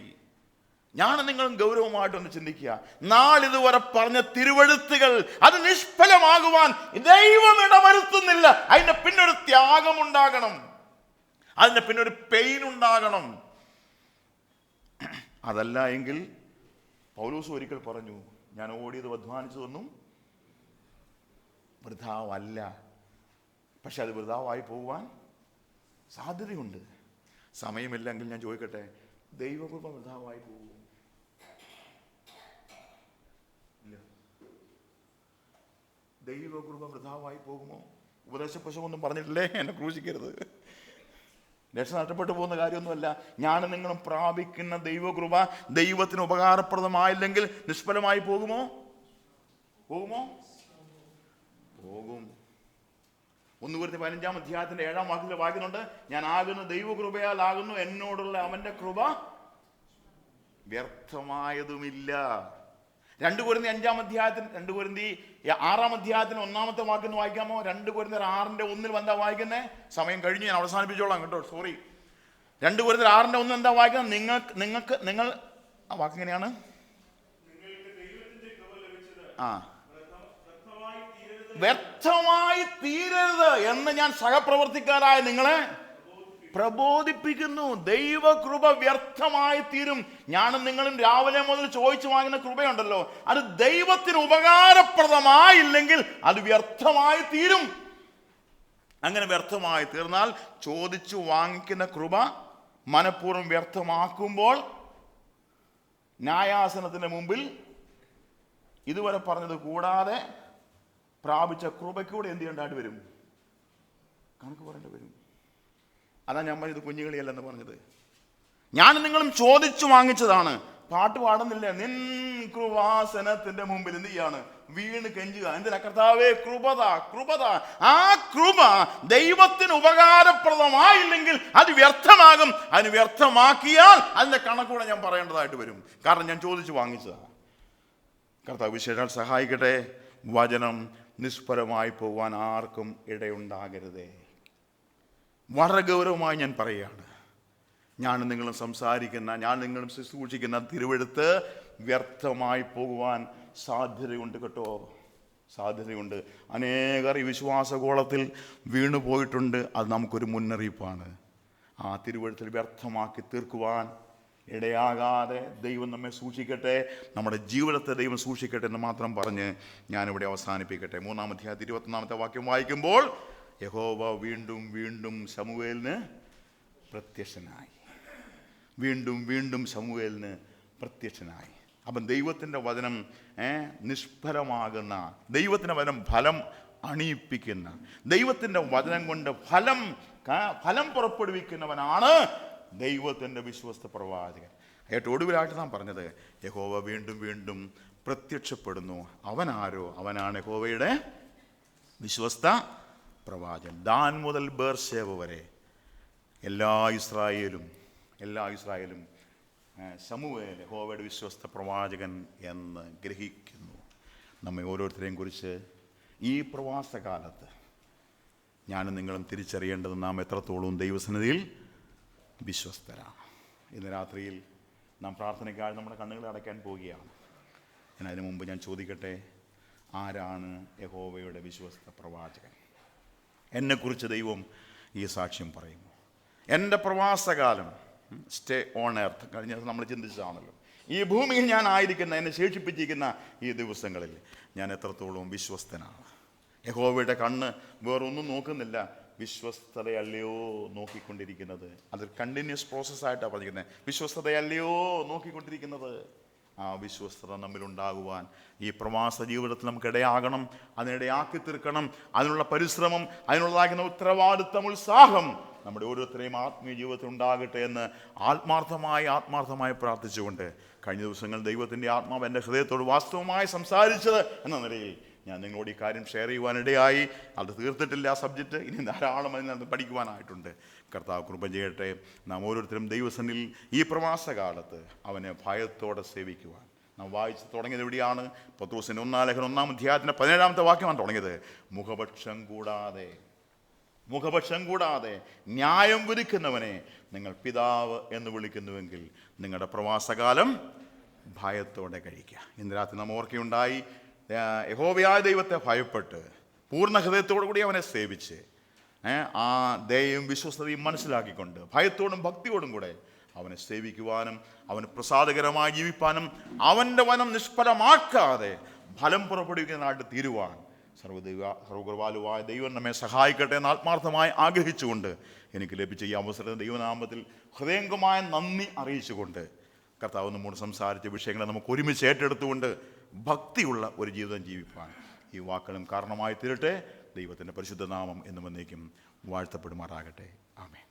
ഞാൻ നിങ്ങളും ഗൗരവമായിട്ടൊന്ന് ചിന്തിക്കുക. നാളിതുവരെ പറഞ്ഞ തിരുവെഴുത്തുകൾ അത് നിഷ്ഫലമാകുവാൻ ദൈവം ഇടവരുത്തുന്നില്ല. അതിൻ്റെ പിന്നൊരു ത്യാഗമുണ്ടാകണം, അതിൻ്റെ പിന്നൊരു പെയിൻ ഉണ്ടാകണം. അതല്ല എങ്കിൽ പൗലോസ് ഒരിക്കൽ പറഞ്ഞു, ഞാൻ ഓടിയത് അധ്വാനിച്ചതൊന്നും വൃഥാവല്ല. പക്ഷെ അത് വൃഥാവായി പോകുവാൻ സാധ്യതയുണ്ട്. സമയമില്ലെങ്കിൽ ഞാൻ ചോദിക്കട്ടെ, ദൈവകൃപ വൃഥാവായി പോകുമോ? ഇല്ല. ദൈവകൃപ വൃഥാവായി പോകുമോ? ഉപദേശപ്രസംഗമൊന്നും പറഞ്ഞിട്ടില്ലേ, എന്നെ ക്രൂശിക്കരുത്. രക്ഷ നഷ്ടപ്പെട്ടു പോകുന്ന കാര്യമൊന്നുമല്ല. ഞാൻ നിങ്ങളും പ്രാപിക്കുന്ന ദൈവകൃപ ദൈവത്തിന് ഉപകാരപ്രദമായില്ലെങ്കിൽ നിഷ്ഫലമായി പോകുമോ? പോകുമോ? പോകും. 1 കൊരിന്ത്യർ 15-ാം അധ്യായത്തിന്റെ 7-ാം വാക്യത്തിൽ വായിക്കുന്നുണ്ട്, ഞാൻ ആകുന്ന ദൈവകൃപയാൽ ആകുന്നു, എന്നോടുള്ള അവന്റെ കൃപ വ്യർത്ഥമായതുമില്ല. 2 കൊരിന്ത്യർ 5-ാം അധ്യായത്തിന് 2 കൊരിന്ത്യർ 6-ാം അധ്യായത്തിന് 1-ാമത്തെ വാക്യം വായിക്കാമോ? 2 കൊരിന്ത്യർ 6:1 എന്താ വായിക്കുന്നേ? സമയം കഴിഞ്ഞ് ഞാൻ അവസാനിപ്പിച്ചോളാം കേട്ടോ, സോറി. 2 കൊരിന്ത്യർ 6:1 എന്താ വായിക്കുന്നത്? നിങ്ങൾ ആ വാക്ക് എങ്ങനെയാണ്? വ്യർത്ഥമായി തീരരുത് എന്ന് ഞാൻ സഹപ്രവർത്തിക്കാരായ നിങ്ങളെ പ്രബോധിപ്പിക്കുന്നു. ദൈവകൃപ വ്യർത്ഥമായി തീരും. ഞാനും നിങ്ങളും രാവിലെ മുതൽ ചോദിച്ചു വാങ്ങുന്ന കൃപയുണ്ടല്ലോ, അത് ദൈവത്തിന് ഉപകാരപ്രദമായില്ലെങ്കിൽ അത് വ്യർത്ഥമായി തീരും. അങ്ങനെ വ്യർത്ഥമായി തീർന്നാൽ ചോദിച്ചു വാങ്ങിക്കുന്ന കൃപ മനഃപൂർവ്വം വ്യർത്ഥമാക്കുമ്പോൾ ന്യായാസനത്തിന്റെ മുമ്പിൽ ഇതുവരെ പറഞ്ഞത് കൂടാതെ പ്രാപിച്ച കൃപയ്ക്കൂടെ എന്ത് ചെയ്യേണ്ടതായിട്ട് വരും? കണക്ക് പറയേണ്ടി വരും. അതാ ഞാൻ പറഞ്ഞത് കുഞ്ഞുകളിയല്ലെന്ന് പറഞ്ഞത്. ഞാൻ നിങ്ങളും ചോദിച്ചു വാങ്ങിച്ചതാണ്. പാട്ട് പാടുന്നില്ല, നിൻ കൃപാസനത്തിന്റെ മുമ്പിൽ എന്ത് ചെയ്യാണ്? വീണ് കെഞ്ചുക. എന്തിനാ? കർത്താവേ കൃപത, കൃപത. ആ കൃപ ദൈവത്തിന് ഉപകാരപ്രദമായില്ലെങ്കിൽ അത് വ്യർത്ഥമാകും. അതിന് വ്യർത്ഥമാക്കിയാൽ അതിന്റെ കണക്കൂടെ ഞാൻ പറയേണ്ടതായിട്ട് വരും. കാരണം ഞാൻ ചോദിച്ചു വാങ്ങിച്ചതാണ്. കർത്താവ് വിശേഷാൽ സഹായിക്കട്ടെ. വചനം നിഷ്ഫലമായി പോവാൻ ആർക്കും ഇടയുണ്ടാകരുതേ. വളരെ ഗൗരവമായി ഞാൻ പറയുകയാണ്. ഞാൻ നിങ്ങളും സംസാരിക്കുന്ന, ഞാൻ നിങ്ങളും ശുശ്രൂഷിക്കുന്ന തിരുവെഴുത്ത് വ്യർത്ഥമായി പോകുവാൻ സാധ്യതയുണ്ട് കേട്ടോ, സാധ്യതയുണ്ട്. അനേകർ ഈ വിശ്വാസഗോളത്തിൽ വീണു പോയിട്ടുണ്ട്. അത് നമുക്കൊരു മുന്നറിയിപ്പാണ്. ആ തിരുവെഴുത്തിൽ വ്യർത്ഥമാക്കി തീർക്കുവാൻ ഇടയാകാതെ ദൈവം നമ്മെ സൂക്ഷിക്കട്ടെ, നമ്മുടെ ജീവിതത്തെ ദൈവം സൂക്ഷിക്കട്ടെ എന്ന് മാത്രം പറഞ്ഞ് ഞാനിവിടെ അവസാനിപ്പിക്കട്ടെ. 3-ാം അധ്യായത്തിൽ 21-ാമത്തെ വാക്യം വായിക്കുമ്പോൾ, യഹോവ വീണ്ടും വീണ്ടും ശമൂവേലിന് പ്രത്യക്ഷനായി. വീണ്ടും വീണ്ടും ശമൂവേലിന് പ്രത്യക്ഷനായി. അപ്പം ദൈവത്തിൻ്റെ വചനം നിഷ്ഫലമാകുന്ന, ദൈവത്തിൻ്റെ വചനം ഫലം അണിയിപ്പിക്കുന്ന, ദൈവത്തിൻ്റെ വചനം കൊണ്ട് ഫലം പുറപ്പെടുവിക്കുന്നവനാണ് ദൈവത്തിൻ്റെ വിശ്വസ്ത പ്രവാചകൻ. ഏറ്റവും ഒടുവിലായിട്ട് നാം പറഞ്ഞത്, യഹോവ വീണ്ടും വീണ്ടും പ്രത്യക്ഷപ്പെടുന്നു. അവനാരോ? അവനാണ് യഹോവയുടെ വിശ്വസ്ത പ്രവാചകൻ. ദാൻ മുതൽ ബേർശേവ വരെ എല്ലാ ഇസ്രായേലും ശമൂവേൽ യഹോവയുടെ വിശ്വസ്ത പ്രവാചകൻ എന്ന് ഗ്രഹിക്കുന്നു. നമ്മെ ഓരോരുത്തരെയും കുറിച്ച് ഈ പ്രവാസകാലത്ത് ഞാനും നിങ്ങളും തിരിച്ചറിയേണ്ടത്, നാം എത്രത്തോളം ദൈവസന്നിധിയിൽ വിശ്വസ്തരാണ്. ഇന്ന് രാത്രിയിൽ നാം പ്രാർത്ഥനയ്ക്കായി നമ്മുടെ കണ്ണുകൾ അടയ്ക്കാൻ പോവുകയാണ്. അതിനു മുമ്പ് ഞാൻ ചോദിക്കട്ടെ, ആരാണ് യഹോവയുടെ വിശ്വസ്ത പ്രവാചകൻ? എന്നെക്കുറിച്ച് ദൈവം ഈ സാക്ഷ്യം പറയുന്നു. എൻ്റെ പ്രവാസകാലം സ്റ്റേ ഓൺ എർത്ത് കഴിഞ്ഞ നമ്മൾ ചിന്തിച്ചതാണല്ലോ. ഈ ഭൂമിയിൽ ഞാൻ ആയിരിക്കുന്ന, എന്നെ ശേഷിപ്പിച്ചിരിക്കുന്ന ഈ ദിവസങ്ങളിൽ ഞാൻ എത്രത്തോളം വിശ്വസ്തനാണ്. യഹോവയുടെ കണ്ണ് വേറൊന്നും നോക്കുന്നില്ല, വിശ്വസ്തതയല്ലയോ നോക്കിക്കൊണ്ടിരിക്കുന്നത്. അതൊരു കണ്ടിന്യൂസ് പ്രോസസ്സായിട്ടാണ് പറഞ്ഞിരിക്കുന്നത്. വിശ്വസ്തതയല്ലയോ നോക്കിക്കൊണ്ടിരിക്കുന്നത്. ആ വിശ്വസ്തത നമ്മിലുണ്ടാകുവാൻ ഈ പ്രവാസ ജീവിതത്തിൽ നമുക്കിടയാകണം. അതിനിടയാക്കി തീർക്കണം. അതിനുള്ള പരിശ്രമം, അതിനുള്ളതാകുന്ന ഉത്തരവാദിത്തം, ഉത്സാഹം നമ്മുടെ ഓരോരുത്തരെയും ആത്മീയ ജീവിതത്തിൽ ഉണ്ടാകട്ടെ എന്ന് ആത്മാർത്ഥമായി പ്രാർത്ഥിച്ചുകൊണ്ട്, കഴിഞ്ഞ ദിവസങ്ങൾ ദൈവത്തിൻ്റെ ആത്മാവ് എൻ്റെ ഹൃദയത്തോട് വാസ്തവമായി സംസാരിച്ചത് എന്ന നിലയിൽ ഞാൻ നിങ്ങളോട് ഈ കാര്യം ഷെയർ ചെയ്യുവാനിടയായി. അത് തീർത്തിട്ടില്ല ആ സബ്ജക്റ്റ്, ഇനി ധാരാളം അതിനകത്ത് പഠിക്കുവാനായിട്ടുണ്ട്. കർത്താവ് കൃപ ചെയ്യട്ടെ. നാം ഓരോരുത്തരും ദൈവസന്നിധിയിൽ ഈ പ്രവാസകാലത്ത് അവനെ ഭയത്തോടെ സേവിക്കുവാൻ. നാം വായിച്ച് തുടങ്ങിയത് എവിടെയാണ്? പത്രോസിൻ്റെ 1 ലേഖനം 1 അധ്യായത്തിൻ്റെ 17 വാക്യമാണ് തുടങ്ങിയത്. മുഖപക്ഷം കൂടാതെ ന്യായം വിധിക്കുന്നവനെ നിങ്ങൾ പിതാവ് എന്ന് വിളിക്കുന്നുവെങ്കിൽ നിങ്ങളുടെ പ്രവാസകാലം ഭയത്തോടെ കഴിക്കുക. ഇന്ന് രാത്രി നാം ഓർക്കുകയുണ്ടായി, യഹോവയായ ദൈവത്തെ ഭയപ്പെട്ട് പൂർണ്ണ ഹൃദയത്തോടു കൂടി അവനെ സേവിച്ച് ആ ദയയും വിശ്വസ്തതയും മനസ്സിലാക്കിക്കൊണ്ട് ഭയത്തോടും ഭക്തിയോടും കൂടെ അവനെ സേവിക്കുവാനും അവന് പ്രസാദകരമായി ജീവിപ്പാനും അവൻ്റെ വനം നിഷ്ഫലമാക്കാതെ ഫലം പുറപ്പെടുവിക്കുന്നതിനായിട്ട് തീരുവാൻ സർവകൃപാലുവായ ദൈവം നമ്മെ സഹായിക്കട്ടെ എന്ന് ആത്മാർത്ഥമായി ആഗ്രഹിച്ചുകൊണ്ട്, എനിക്ക് ലഭിച്ച ഈ അവസരത്തിൽ ദൈവനാമത്തിൽ ഹൃദയംഗമായ നന്ദി അറിയിച്ചുകൊണ്ട്, കർത്താവ് നമ്മോട് സംസാരിച്ച വിഷയങ്ങളെ നമുക്ക് ഒരുമിച്ച് ഏറ്റെടുത്തുകൊണ്ട് ഭക്തിയുള്ള ഒരു ജീവിതം ജീവിപ്പാൻ ഈ വാക്കുകളും കാരണമായി തീരട്ടെ. ദൈവത്തിൻ്റെ പരിശുദ്ധ നാമം എന്നും എന്നേക്കും വാഴ്ത്തപ്പെടുമാറാകട്ടെ. ആമേൻ.